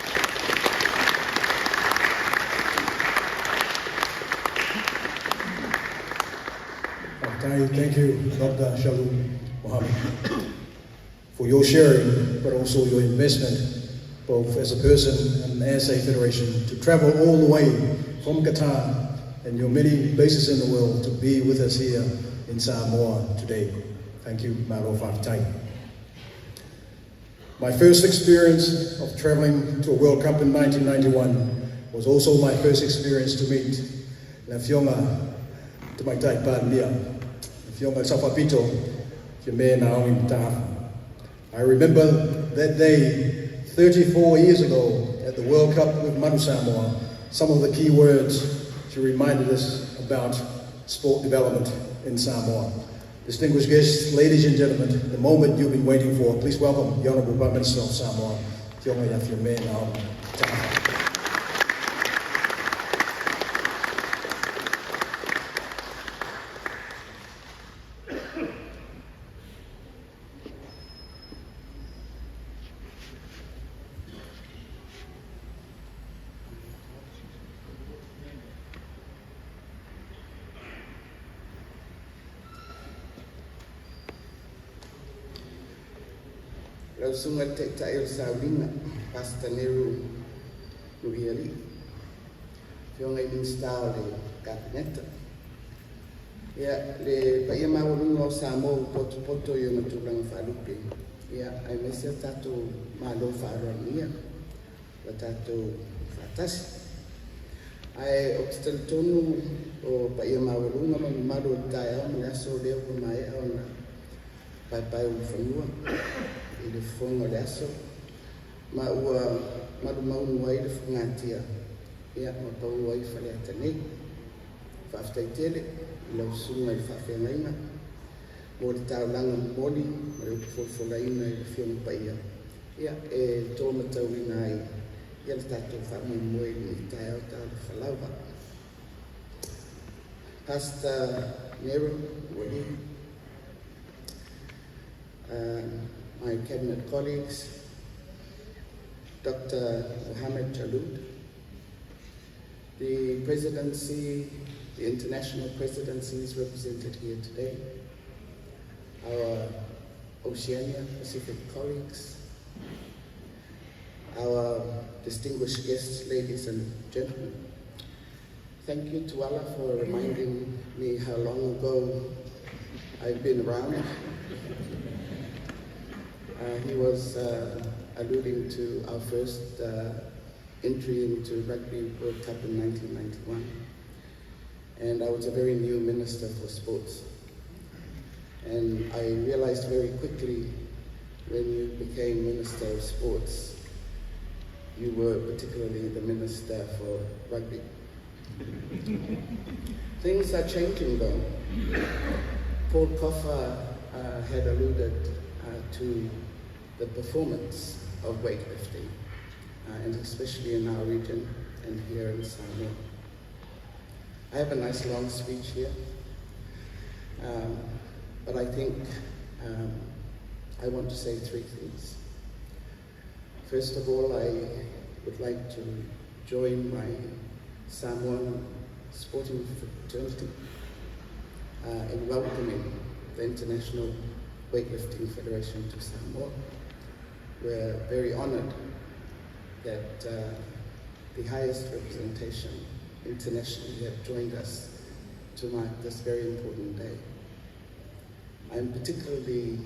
Thank you, Dr. Shalom Mohammed, for your sharing, but also your investment, both as a person and as a federation, to travel all the way from Qatar and your many bases in the world to be with us here in Samoa today. Thank you, Malo Fafitai. My first experience of traveling to a World Cup in 1991 was also my first experience to meet Na Fionga to my type Mia, Fionga Safapito, I remember that day 34 years ago at the World Cup with Manu Samoa, some of the key words she reminded us about sport development in Samoa. Distinguished guests, ladies and gentlemen, the moment you've been waiting for, please welcome the Honourable Prime Minister of Samoa, Fionga Taha. Lau sunga te tae o saulinga, pasta neru nuiali. Fionga i minstao le kabineta. Ia, le paia maurunga o Samoa poto i o matulanga whalupe. Ia, ai mesia tato malo wharoania, la tato whatasi. Ai, o te talatonu o paia maurunga ma malo tae au, ma aso leo ko mai au na pai o whanua. I le fonga le aso, ma ua maru ai le whangatia, ia ma pau ai whale atanei, whaftai tele, i lau sunga i whawhengainga, mo le taulanga moli, ma le upufolfolaina i le whionga paia, ia e tōna tauina ai, ia le tatou whamui moe ni tae au tau le whalauwa. Pastor Nero, Wali, my cabinet colleagues, Dr. Mohammed Jalud, the presidency, the international presidency is represented here today, our Oceania Pacific colleagues, our distinguished guests, ladies and gentlemen. Thank you to Allah for reminding me how long ago I've been around. He was alluding to our first entry into Rugby World Cup in 1991. And I was a very new minister for sports. And I realized very quickly when you became Minister of Sports, you were particularly the Minister for Rugby. Things are changing though. Paul Kofa had alluded to the performance of weightlifting, and especially in our region and here in Samoa. I have a nice long speech here, but I think I want to say three things. First of all, I would like to join my Samoan sporting fraternity in welcoming the International Weightlifting Federation to Samoa. We're very honored that the highest representation internationally have joined us to mark this very important day. I'm particularly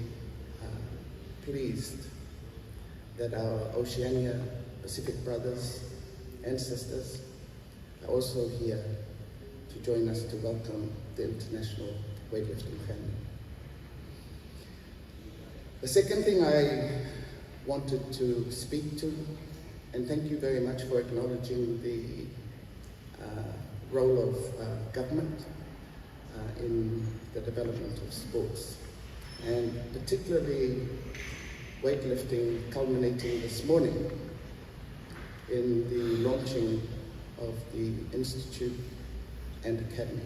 pleased that our Oceania Pacific brothers and sisters are also here to join us to welcome the International Weightlifting family. The second thing I wanted to speak to, and thank you very much for acknowledging the role of government in the development of sports, and particularly weightlifting culminating this morning in the launching of the Institute and Academy.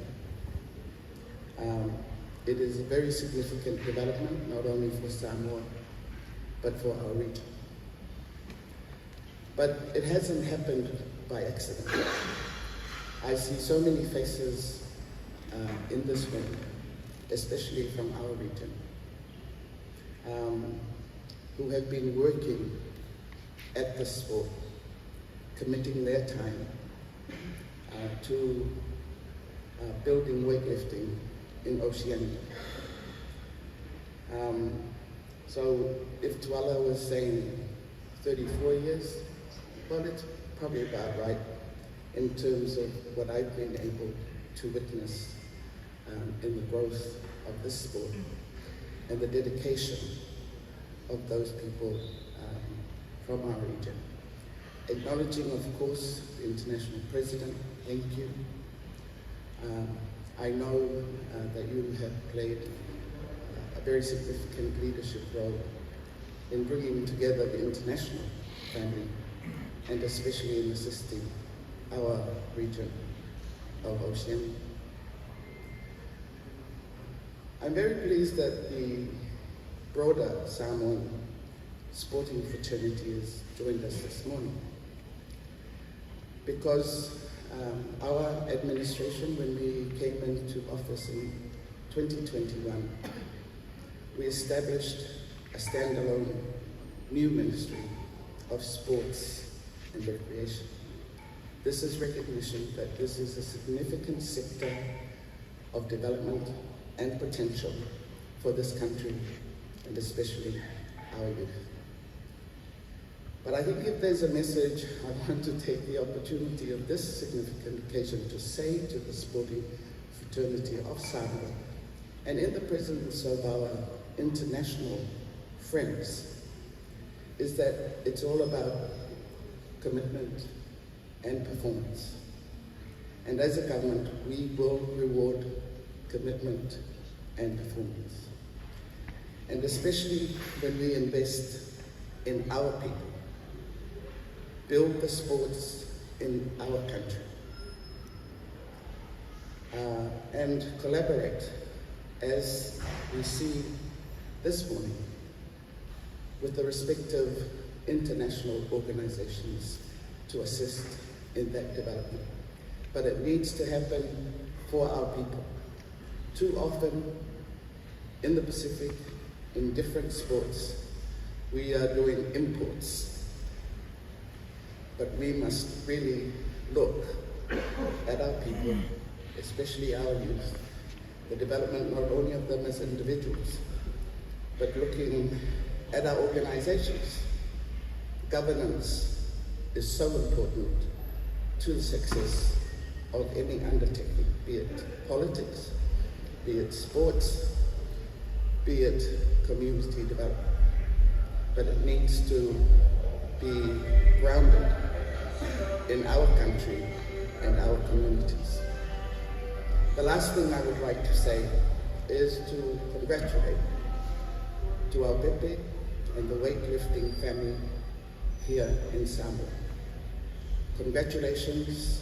It is a very significant development, not only for Samoa, but for our region. But it hasn't happened by accident. I see so many faces in this room, especially from our region, who have been working at the sport, committing their time to building weightlifting in Oceania. So if Tuala was saying 34 years, well, it's probably about right in terms of what I've been able to witness in the growth of this sport and the dedication of those people from our region. Acknowledging, of course, the International President, thank you. I know that you have played a very significant leadership role in bringing together the international family, and especially in assisting our region of Oceania. I'm very pleased that the broader Samoan sporting fraternity has joined us this morning, because our administration, when we came into office in 2021, we established a standalone new ministry of sports and recreation. This is recognition that this is a significant sector of development and potential for this country, and especially our youth. But I think if there's a message, I want to take the opportunity of this significant occasion to say to the sporting fraternity of Samoa, and in the presence of our international friends, is that it's all about commitment and performance. And as a government, we will reward commitment and performance. And especially when we invest in our people, build the sports in our country, and collaborate, as we see this morning, with the respective international organizations to assist in that development. But it needs to happen for our people. Too often in the Pacific, in different sports, we are doing imports. But we must really look at our people, especially our youth, the development not only of them as individuals, but looking at our organizations. Governance is so important to the success of any undertaking, be it politics, be it sports, be it community development. But it needs to be grounded in our country and our communities. The last thing I would like to say is to congratulate to our Pepe and the weightlifting family here in Samoa. Congratulations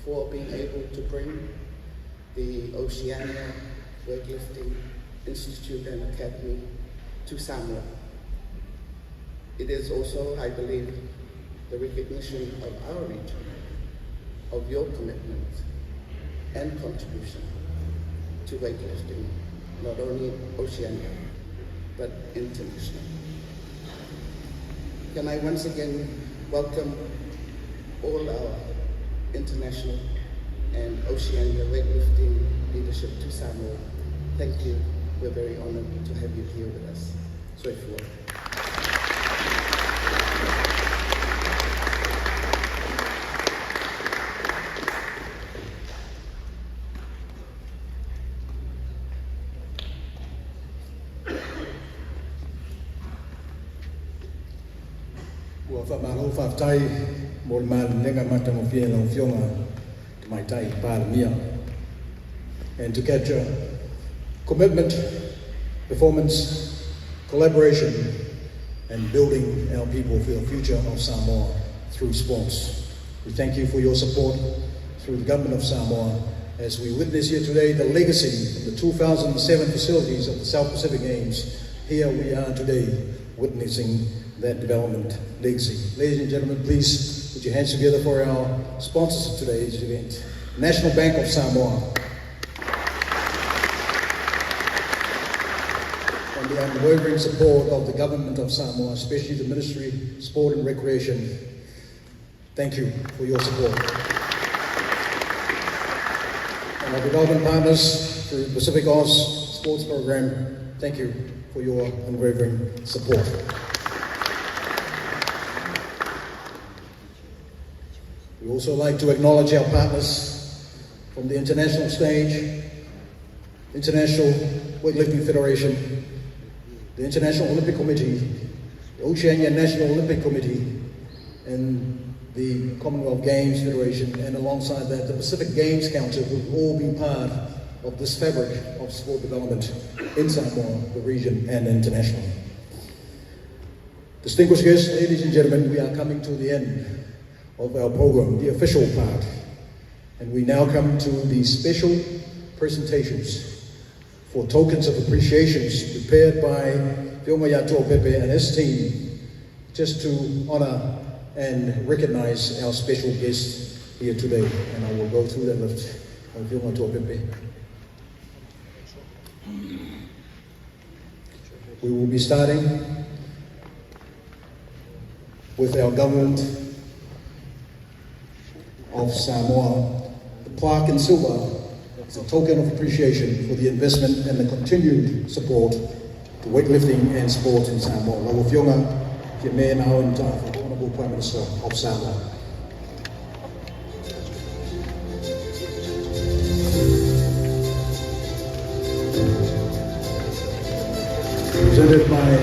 for being able to bring the Oceania Weightlifting Institute and Academy to Samoa. It is also, I believe, the recognition of our region, of your commitment and contribution to weightlifting, not only Oceania, but international. Can I once again welcome all our international and Oceania weightlifting leadership to Samoa. Thank you. We're very honored to have you here with us. So if you will. Ua whamaro whaftai mo le mali nenga mata mo fia lau fionga te mai tai pāramia. And to capture commitment, performance, collaboration, and building our people for the future of Samoa through sports. We thank you for your support through the government of Samoa as we witness here today the legacy of the 2007 facilities of the South Pacific Games. Here we are today witnessing that development legacy. Ladies and gentlemen, please put your hands together for our sponsors of today's event. National Bank of Samoa. And the unwavering support of the government of Samoa, especially the Ministry of Sport and Recreation. Thank you for your support. And our development partners through the Pacific Oz Sports Program, thank you for your unwavering support. We also like to acknowledge our partners from the international stage, International Weightlifting Federation, the International Olympic Committee, the Oceania National Olympic Committee, and the Commonwealth Games Federation, and alongside that, the Pacific Games Council, who've all been part of this fabric of sport development in Samoa, the region, and internationally. Distinguished guests, ladies and gentlemen, we are coming to the end of our program, the official part. And we now come to the special presentations for tokens of appreciations prepared by Feburuary Pepe and his team, just to honor and recognize our special guests here today. And I will go through that list of Feburuary Pepe. We will be starting with our government of Samoa. The plaque in silver is a token of appreciation for the investment and the continued support to weightlifting and sport in Samoa. Lau whionga ke me nao in ta for the Honourable Prime Minister of Samoa. Presented by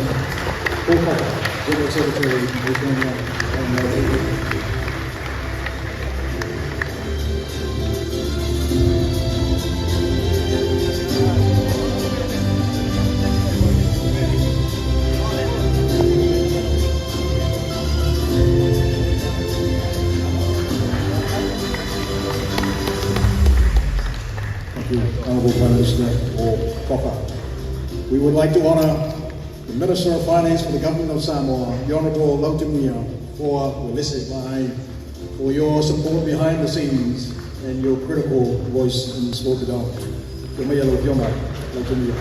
Kōpaka, General Secretary of Oceania and Honourable Prime Minister or Koka. We would like to honour the Minister of Finance for the Government of Samoa, the Honourable Lautimia, for your support behind the scenes and your critical voice in sport development. Lautimia.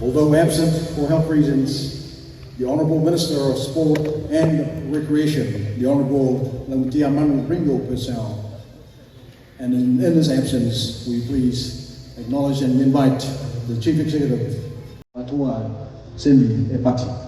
Although absent for health reasons, the Honourable Minister of Sport and Recreation, the Honourable Lamutiamanu Ringo Persau, and in his absence, we please acknowledge and invite the Chief Executive, Atua Simi Epati.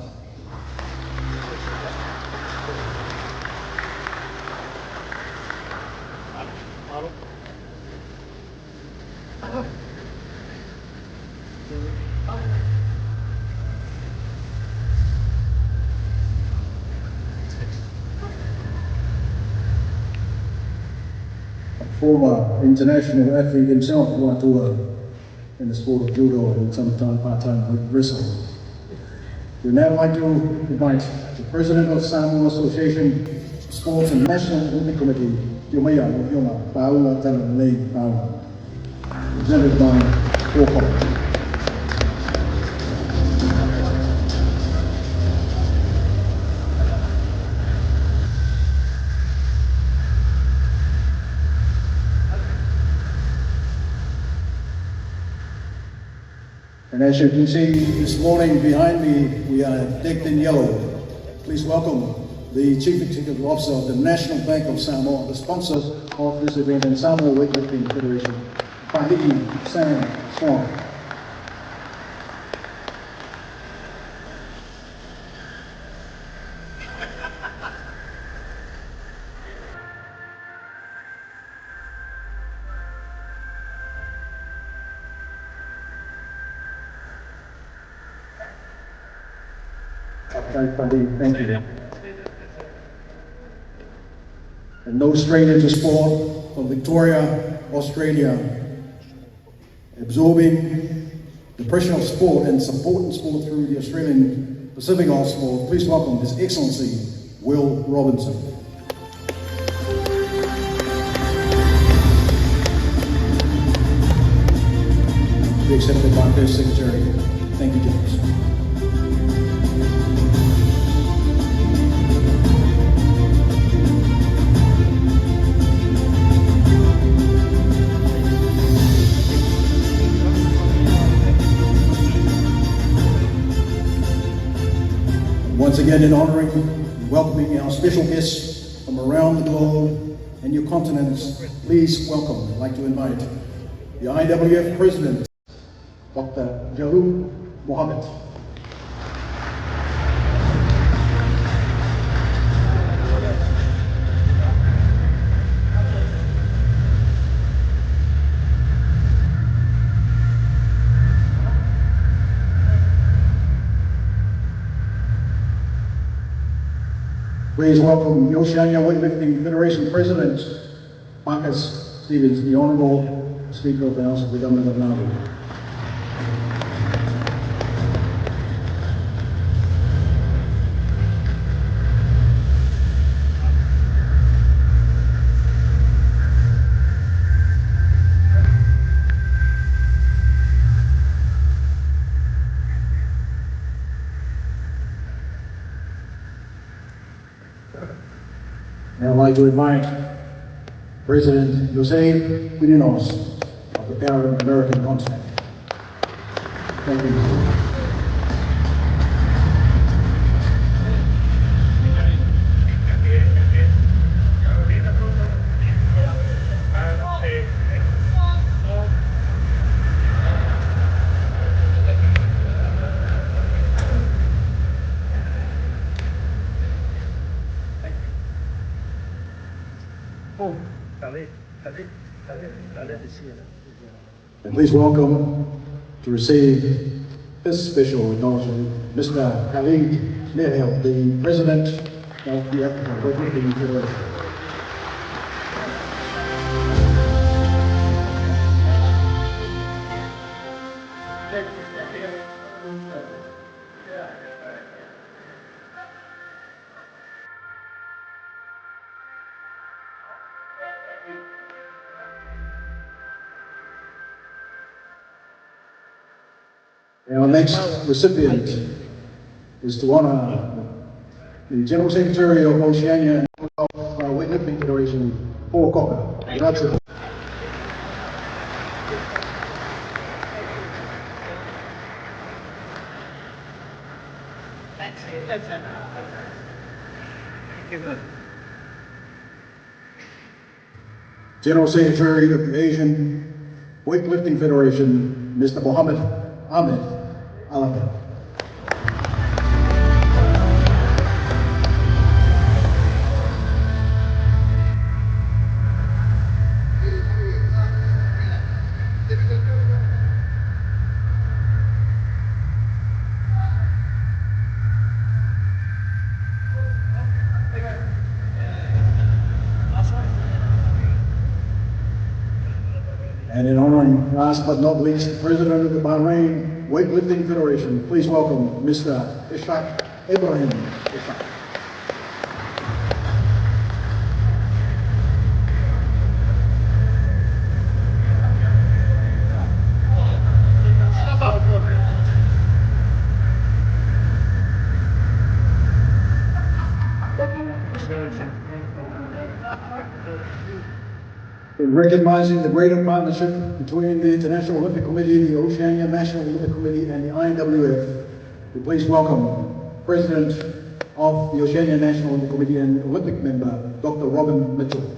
former international athlete himself, in the sport of judo and sometimes part-time with wrestling. We'd now like to invite the President of Samoa Association Sports and National Olympic Committee, presented by Paul Collins. And as you can see this morning behind me, we are decked in yellow. Please welcome the Chief Executive Officer of the National Bank of Samoa, the sponsors of this event, and Samoa Weightlifting Federation, Pahi'i Sam Swan. Thank you. And no stranger to sport, from Victoria, Australia, absorbing the pressure of sport and supporting sport through the Australian Pacific of Sport. Please welcome His Excellency, Will Robinson. To be accepted by First Secretary. Thank you, James. Once again, in honouring and welcoming our special guests from around the globe and your continents, please welcome, I'd like to invite the IWF President, Dr. Jalul Mohammed. Please welcome the Oceania Weightlifting Federation President, Marcus Stevens, the Honourable Speaker of the House of the Government of Nauru. Now I'd like to invite President Jose Quirinus of the Pan-American continent. Thank you. And please welcome to receive this special acknowledgement, Mr. Khalid Nehel, the President of the African Weightlifting Federation. Our next recipient is to honor the General Secretary of Oceania and of Weightlifting Federation, Paul Cocker. Grazie. General Secretary of the Asian Weightlifting Federation, Mr. Mohammed Ahmed Alamin. And in honoring, last but not least, the President of the Bahrain Weightlifting Federation, please welcome Mr. Ishaq Ibrahim. Ishaq. In recognizing the greater partnership between the International Olympic Committee, the Oceania National Olympic Committee, and the INWF, we please welcome President of the Oceania National Olympic Committee and Olympic member, Dr. Robin Mitchell.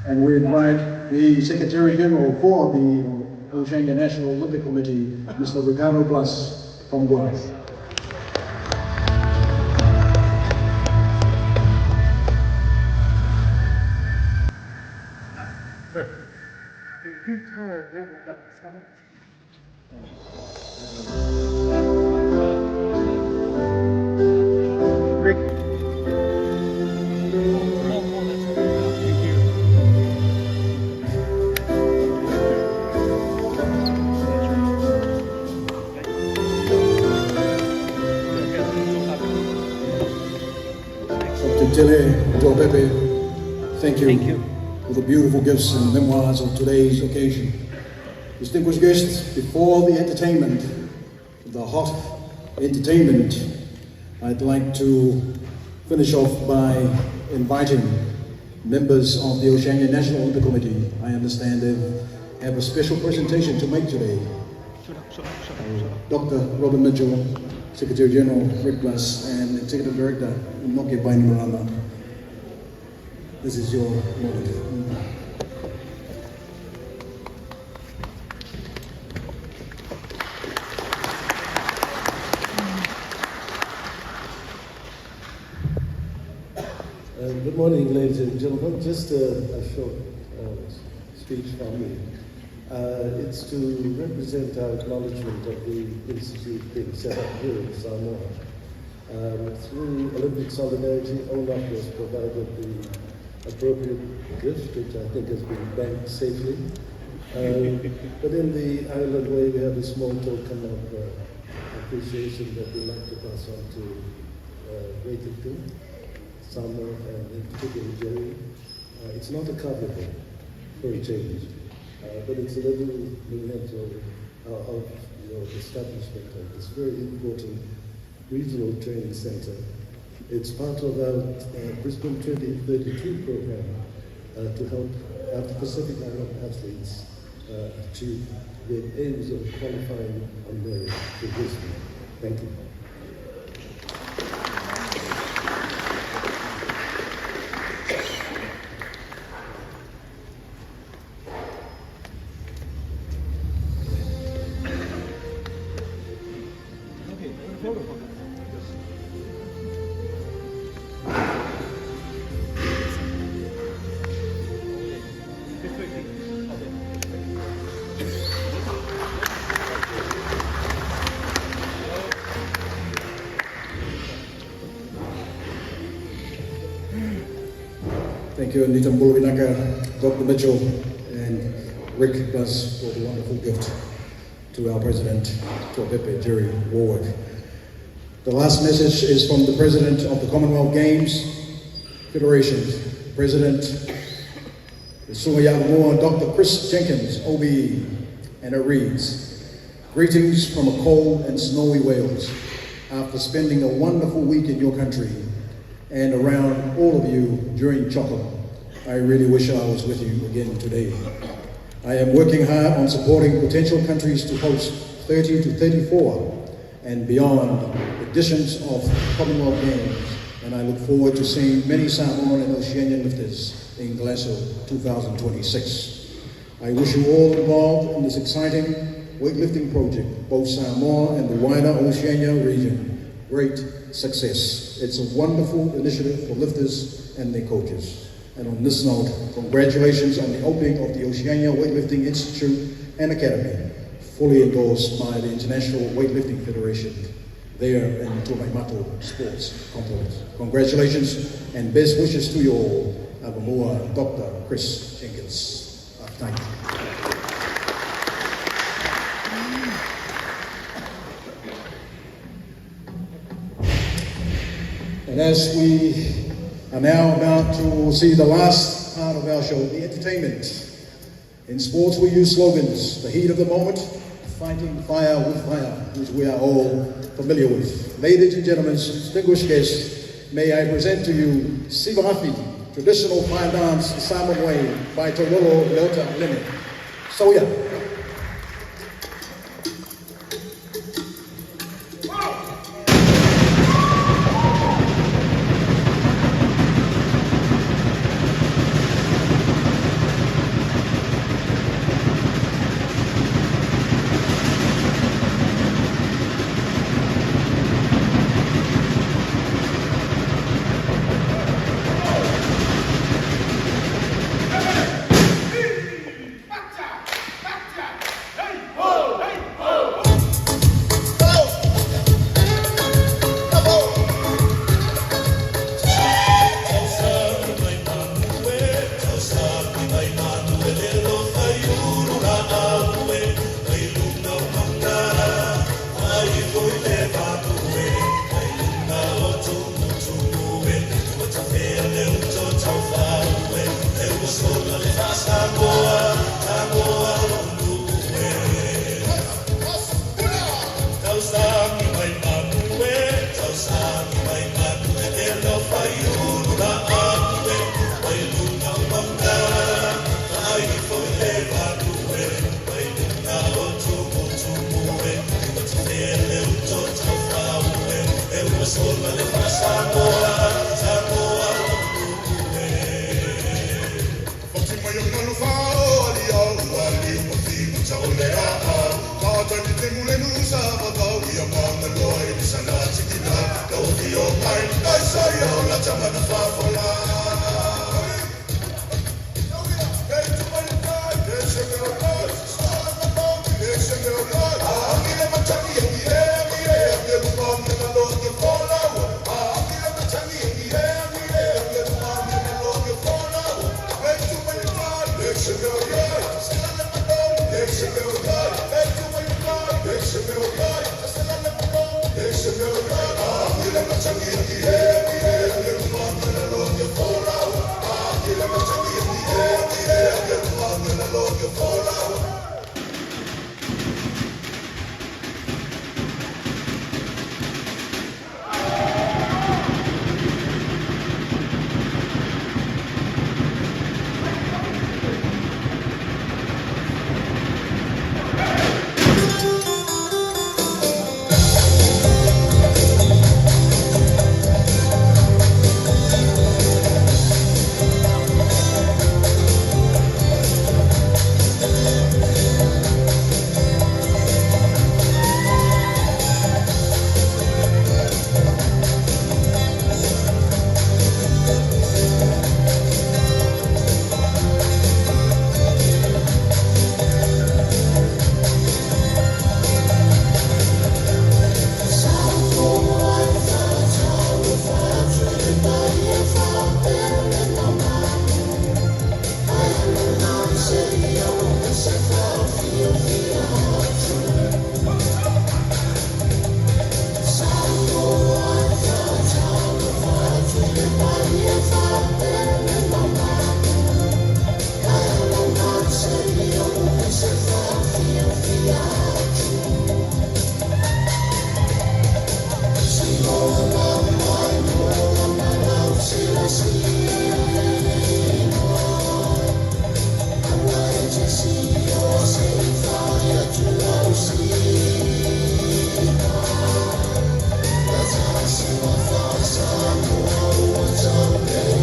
And we invite the Secretary General for the Oceania National Olympic Committee, Mr. Ricardo Blas from Guam. Thank you for the beautiful gifts and memoirs of today's occasion. Distinguished guests, before the entertainment, the hot entertainment, I'd like to finish off by inviting members of the Oceania National Olympic Committee. I understand they have a special presentation to make today. Dr. Robin Mitchell, Secretary General Rick Blas, and Executive Director Noke Bainimarama. This is your moment. Good morning, ladies and gentlemen. Just a short speech from me. It's to represent our acknowledgement of the institute being set up here in Samoa. Through Olympic Solidarity, ONOC has provided the appropriate gift, which I think has been banked safely. But in the island way, we have a small token of appreciation that we'd like to pass on to Weightlifting, Samoa, and in particular Jerry. It's not a cover for a change, but it's a little memento of your establishment of this very important regional training center. It's part of our Brisbane 2032 program to help our Pacific Island athletes achieve their aims of qualifying on their to Brisbane. Thank you. Thank you, Anita Mbulubinaka, Dr. Mitchell, and Rick Blas for the wonderful gift to our President, Tuapepe Jerry Warwick. The last message is from the President of the Commonwealth Games Federation, President Sumayagamoa, Dr. Chris Jenkins, OBE, and it reads, "Greetings from a cold and snowy Wales. After spending a wonderful week in your country and around all of you during Chocolate, I really wish I was with you again today. I am working hard on supporting potential countries to host 30 to 34 and beyond editions of Commonwealth Games, and I look forward to seeing many Samoan and Oceanian lifters in Glasgow 2026. I wish you all involved in this exciting weightlifting project, both Samoa and the wider Oceania region, great success. It's a wonderful initiative for lifters and their coaches. And on this note, congratulations on the opening of the Oceania Weightlifting Institute and Academy, fully endorsed by the International Weightlifting Federation there in Tuamaimato Sports Complex. Congratulations and best wishes to you all. Avamua, Dr. Chris Jenkins. Thank you. And as we are now about to see the last part of our show, the entertainment. In sports we use slogans, the heat of the moment, fighting fire with fire, which we are all familiar with. Ladies and gentlemen, distinguished guests, may I present to you Sivarafi, traditional fire dance the Samoan way by Tororo Leota Lene. Soya. Someday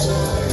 Yeah.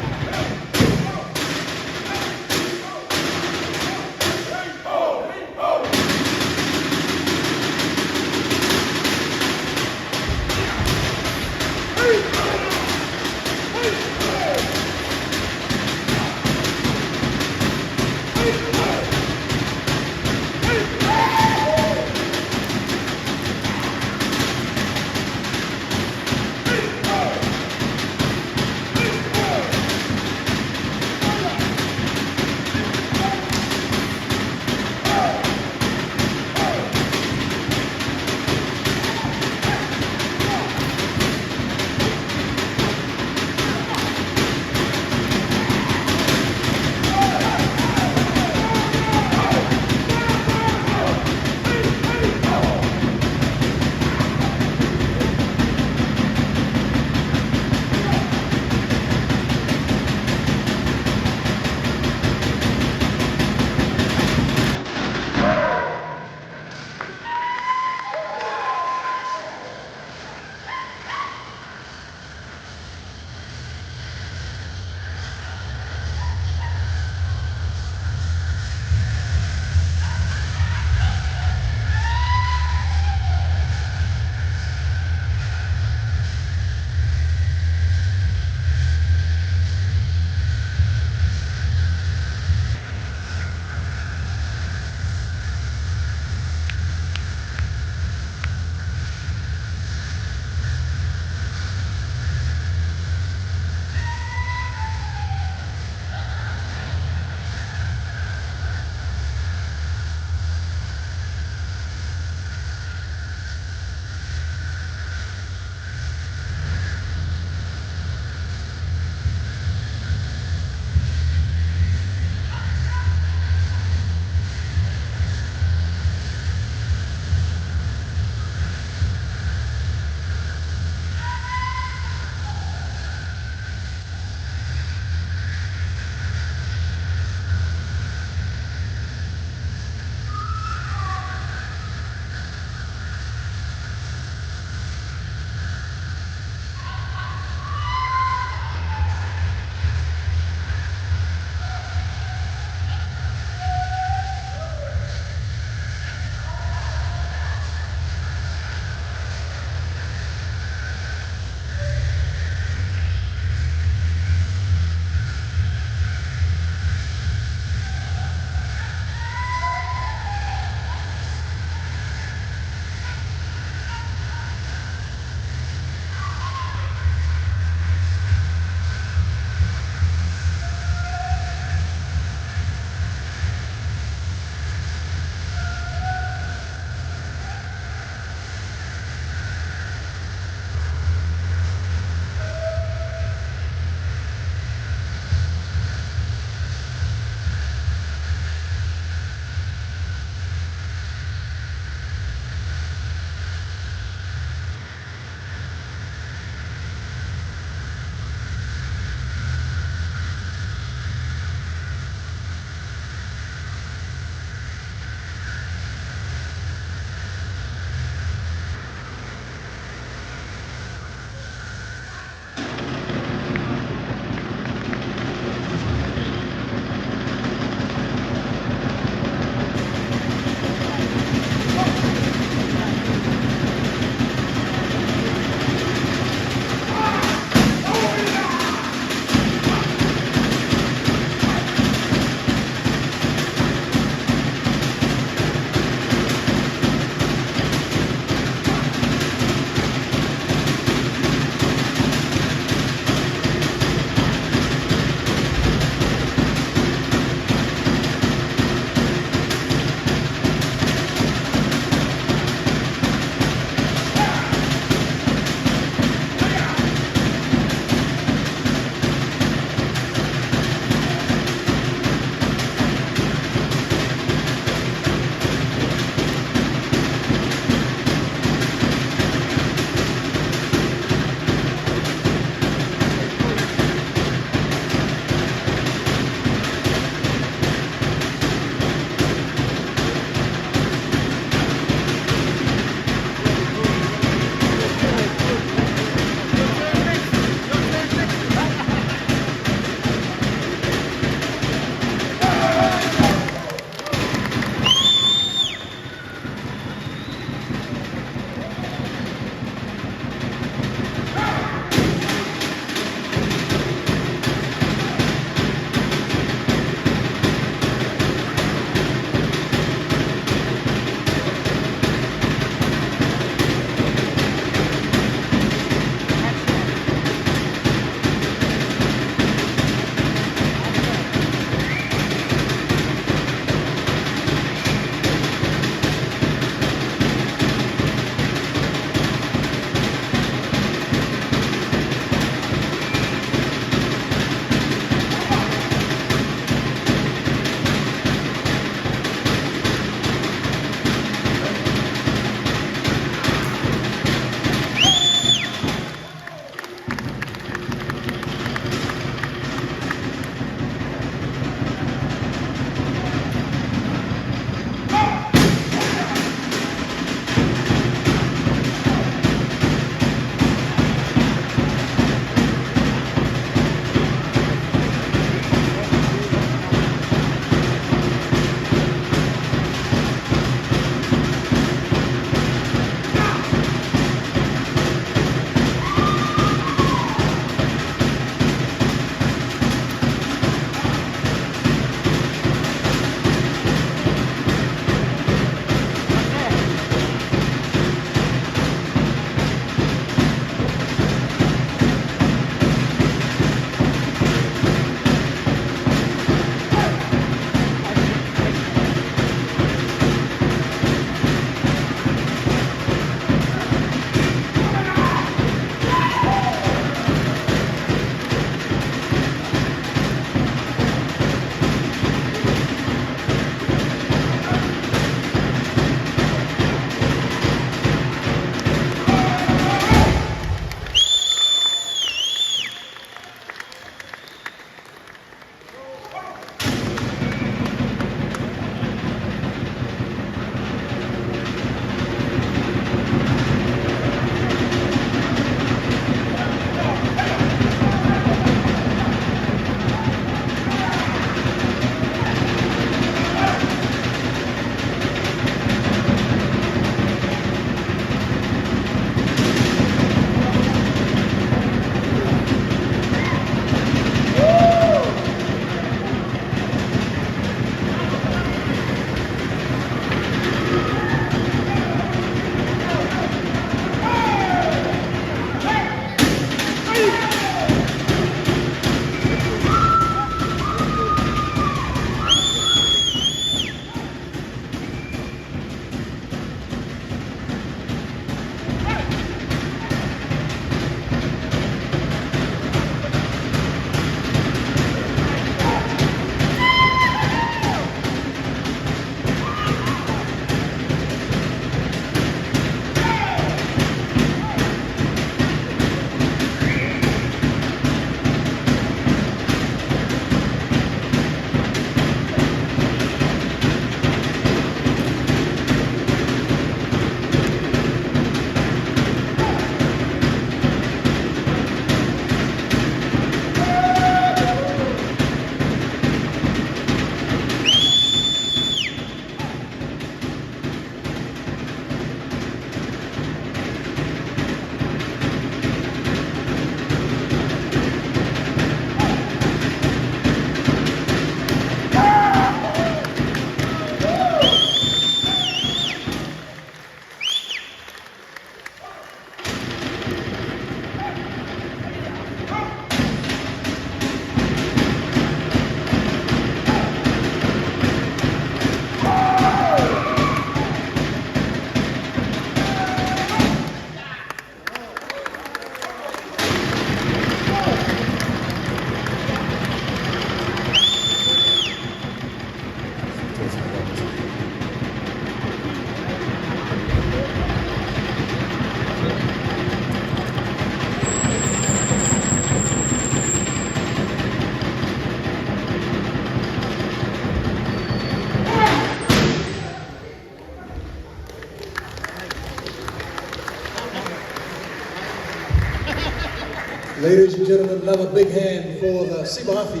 Ladies and gentlemen, another big hand for the Sibafi.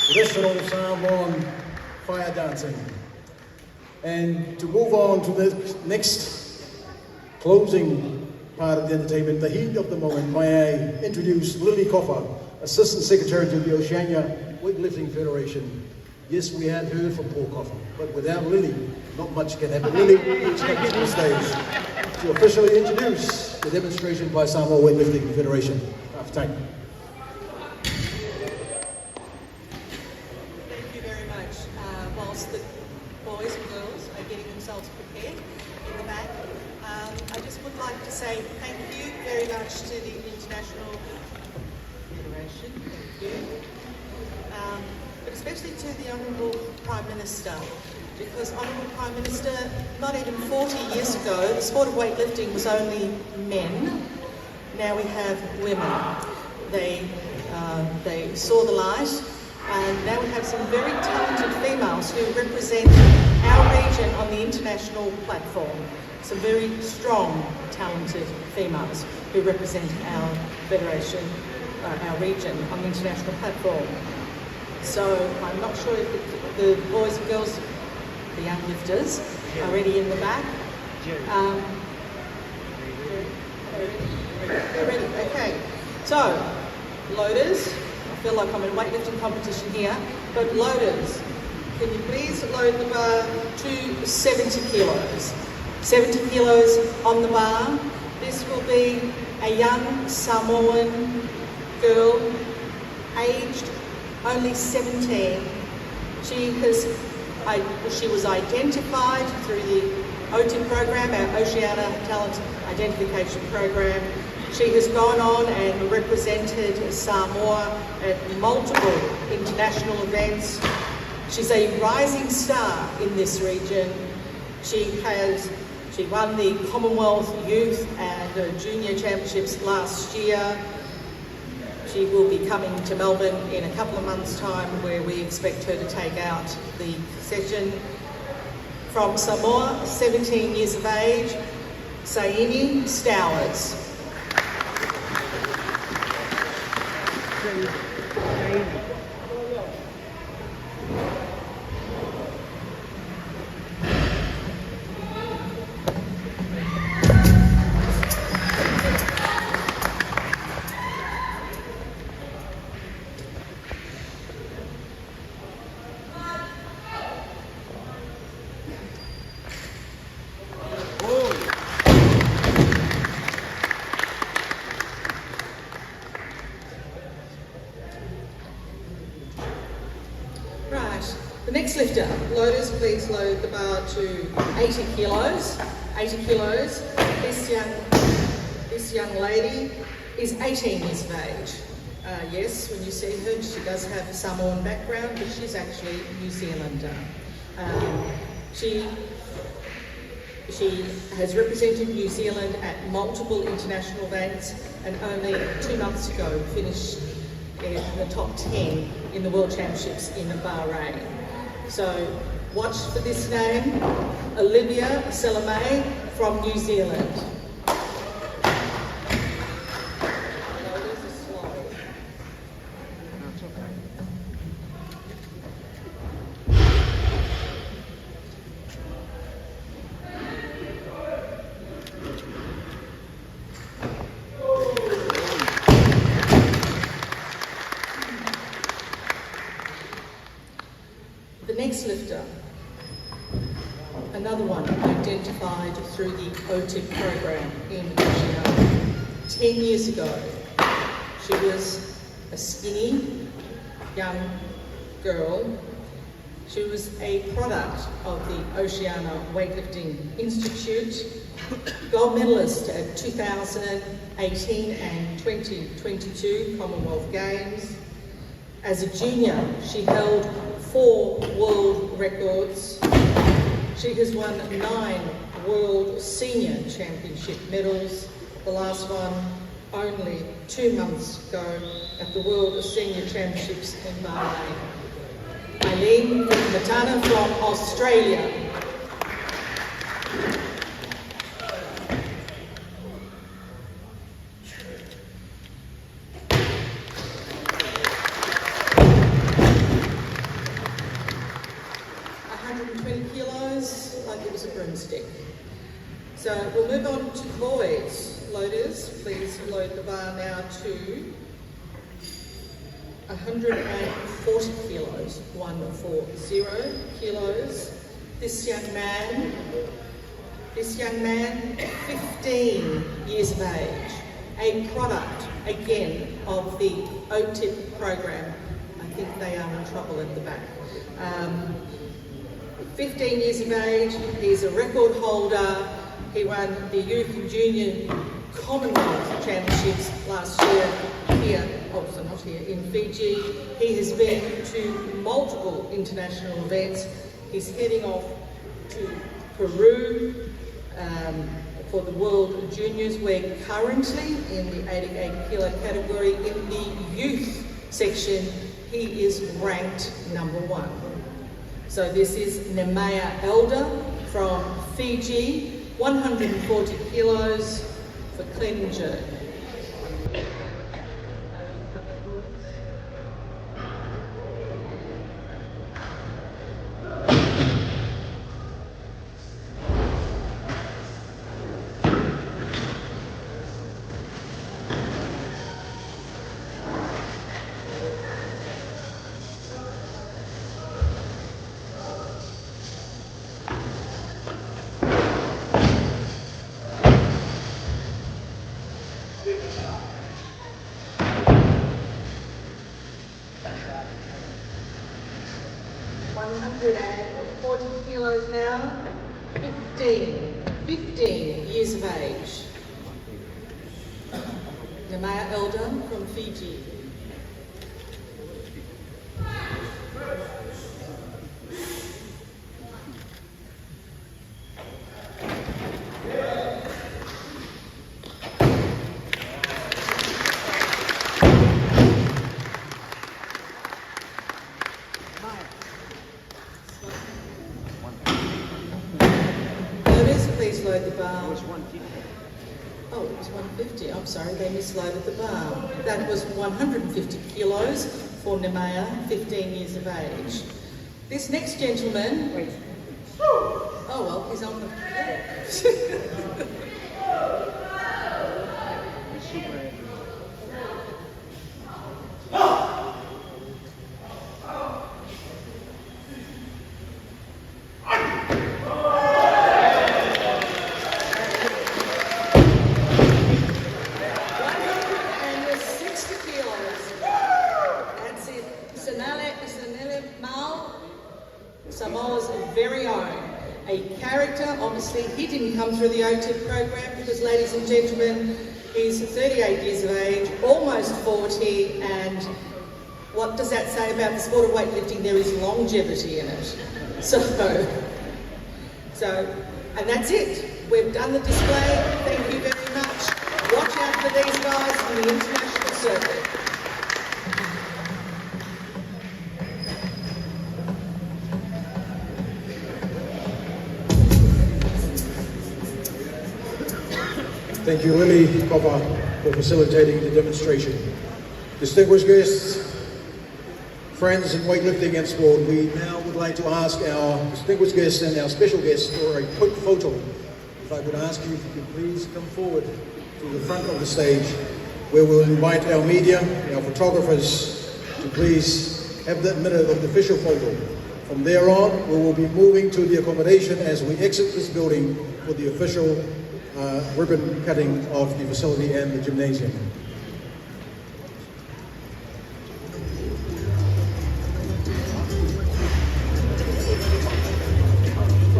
Traditional Samoan fire dancing. And to move on to the next closing part of the entertainment, the heat of the moment, may I introduce Lily Coffer, Assistant Secretary to the Oceania Weightlifting Federation. Yes, we had heard from Paul Coffer, but without Lily, not much can happen. Lily, please come to the stage to officially introduce the demonstration by Samoa Weightlifting Federation. Half time. Thank you very much. Whilst the boys and girls are getting themselves prepared in the back, I just would like to say thank you very much to the International Federation. Thank you. But especially to the Honourable Prime Minister, because Honourable Prime Minister, not even 40 years ago, the sport of weightlifting was only men. Now we have women. They saw the light, and now we have some very talented females who represent our region on the international platform. Some very strong, talented females who represent our federation, our region on the international platform. So I'm not sure if the boys and girls, the young lifters, are ready in the back. They're ready, okay. So, loaders, I feel like I'm in a weightlifting competition here, but loaders, can you please load the bar to 70 kilos? 70 kilos on the bar. This will be a young Samoan girl, aged only 17. She was identified through the OTIP program, our Oceania Talent Identification Program. She has gone on and represented Samoa at multiple international events. She's a rising star in this region. She won the Commonwealth Youth and Junior Championships last year. She will be coming to Melbourne in a couple of months' time, where we expect her to take out the session. From Samoa, 17 years of age, Saini Stowers. The next lifter, loaders, please load the bar to 80 kilos. 80 kilos. This young lady is 18 years of age. Yes, when you see her, she does have a Samoan background, but she's actually New Zealander. She has represented New Zealand at multiple international events, and only 2 months ago finished in the top 10 in the World Championships in Bahrain. So watch for this name, Olivia Salome from New Zealand. The next lifter, another one identified through the OTIP program in Oceania. 10 years ago, she was a skinny young girl. She was a product of the Oceania Weightlifting Institute, gold medalist at 2018 and 2022 Commonwealth Games. As a junior, she held 4 world records. She has won 9 World Senior Championship medals, the last one only 2 months ago at the World Senior Championships in Bahrain. Eileen Matana from Australia. broomstick. So we'll move on to boys. Loaders, please load the bar now to 140 kilos, 140 kilos. This young man, 15 years of age, a product, again, of the OTIP program. I think they are in trouble at the back. 15 years of age, he's a record holder. He won the Youth and Junior Commonwealth Championships last year here, also not here, in Fiji. He has been to multiple international events. He's heading off to Peru for the World Juniors. We're currently in the 88 kilo category. In the youth section, he is ranked #1. So this is Nemea Elder from Fiji, 140 kilos for clean and jerk. Now, 15 years of age. Nemea Elder from Fiji. Load the bar. It was 150. Oh, it was 150. I'm sorry, they misloaded the bar. That was 150 kilos for Nemea, 15 years of age. This next gentleman. Oh well, he's on the. Samoa's very own. A character, obviously he didn't come through the OTIP program because, ladies and gentlemen, he's 38 years of age, almost 40, and what does that say about the sport of weightlifting? There is longevity in it. So, and that's it. We've done the display. Thank you very much. Watch out for these guys on the international circuit. Thank you, Lily Copper, for facilitating the demonstration. Distinguished guests, friends in weightlifting and sport, we now would like to ask our distinguished guests and our special guests for a quick photo. If I would ask you if you could please come forward to the front of the stage, where we'll invite our media, our photographers, to please have that minute of the official photo. From there on, we will be moving to the accommodation as we exit this building for the official ribbon cutting of the facility and the gymnasium.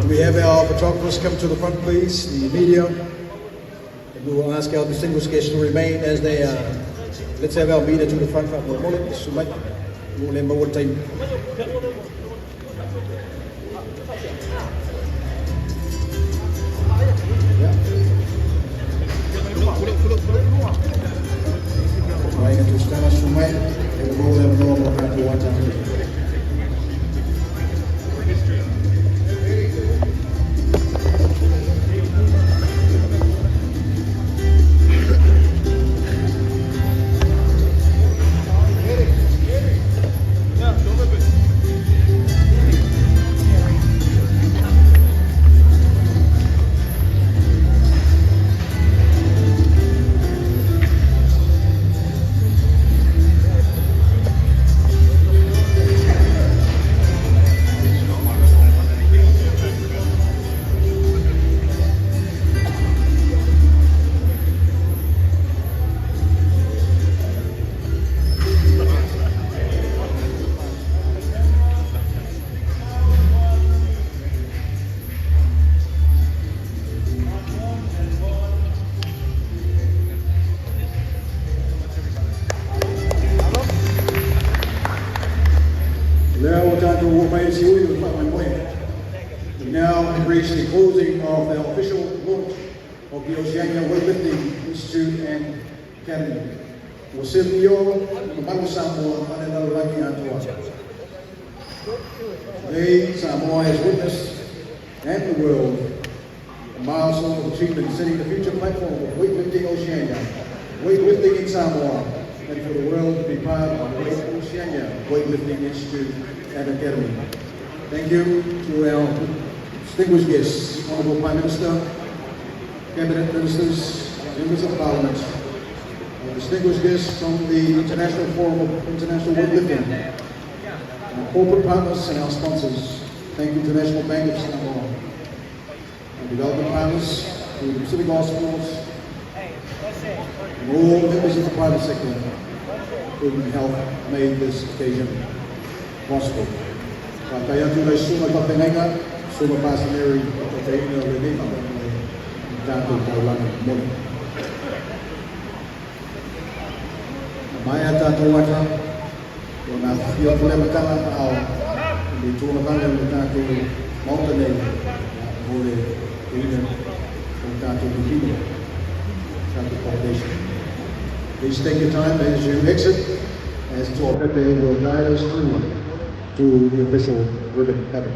We have our photographers come to the front, please, the media, and we will ask our distinguished guests to remain as they are. Let's have our media to the front. Baik, itu secara sumai, yang boleh menolong orang tua jangan. We now have reached the closing of the official launch of the Oceania Weightlifting Institute and Academy. Today, Samoa has witnessed, and the world, a milestone of achievement setting the future platform of weightlifting Oceania, weightlifting in Samoa, and for the world to be part of the Oceania Weightlifting Institute and Academy. Thank you to our distinguished guests, Honourable Prime Minister, Cabinet Ministers, Members of Parliament, our distinguished guests from the International Forum of International Weightlifting, our corporate partners and our sponsors. Thank you, International Bank of Samoa, our development partners, the Pacific Hospitals, and all members of the private sector who have made this occasion possible. Kaya tunay suma papenenga, suma pasineri, papaina rene, dato kaulangan muli. Maya tato wata, wana fia pule makala au, di tuna kala tato mautane, mole ina, tato bikini, tato foundation. Please take your time as you exit, as to they will guide us through to the official ribbon cutting.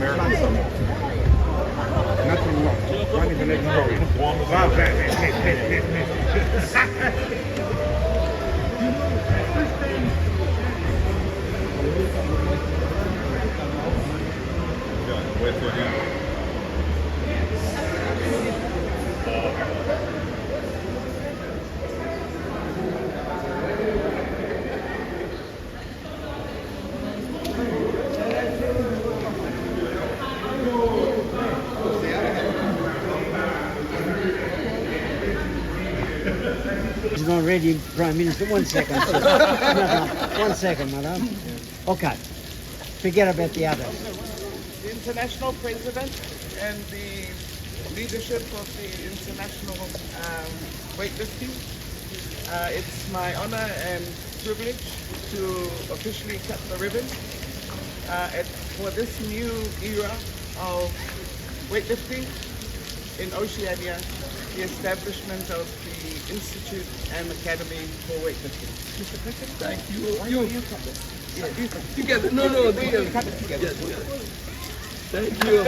American Samoa. Nothing wrong. Not even letting wait for that. He's not ready, Prime Minister. 1 second. No, 1 second, madam. Okay. Forget about the others. The international president and the leadership of the international weightlifting. It's my honor and privilege to officially cut the ribbon for this new era of weightlifting in Oceania, the establishment of the Institute and Academy for Weightlifting. Mr. President, Thank you. Why don't you cut this? Yes. Together. No, together. Cut it together. Yes. Thank you.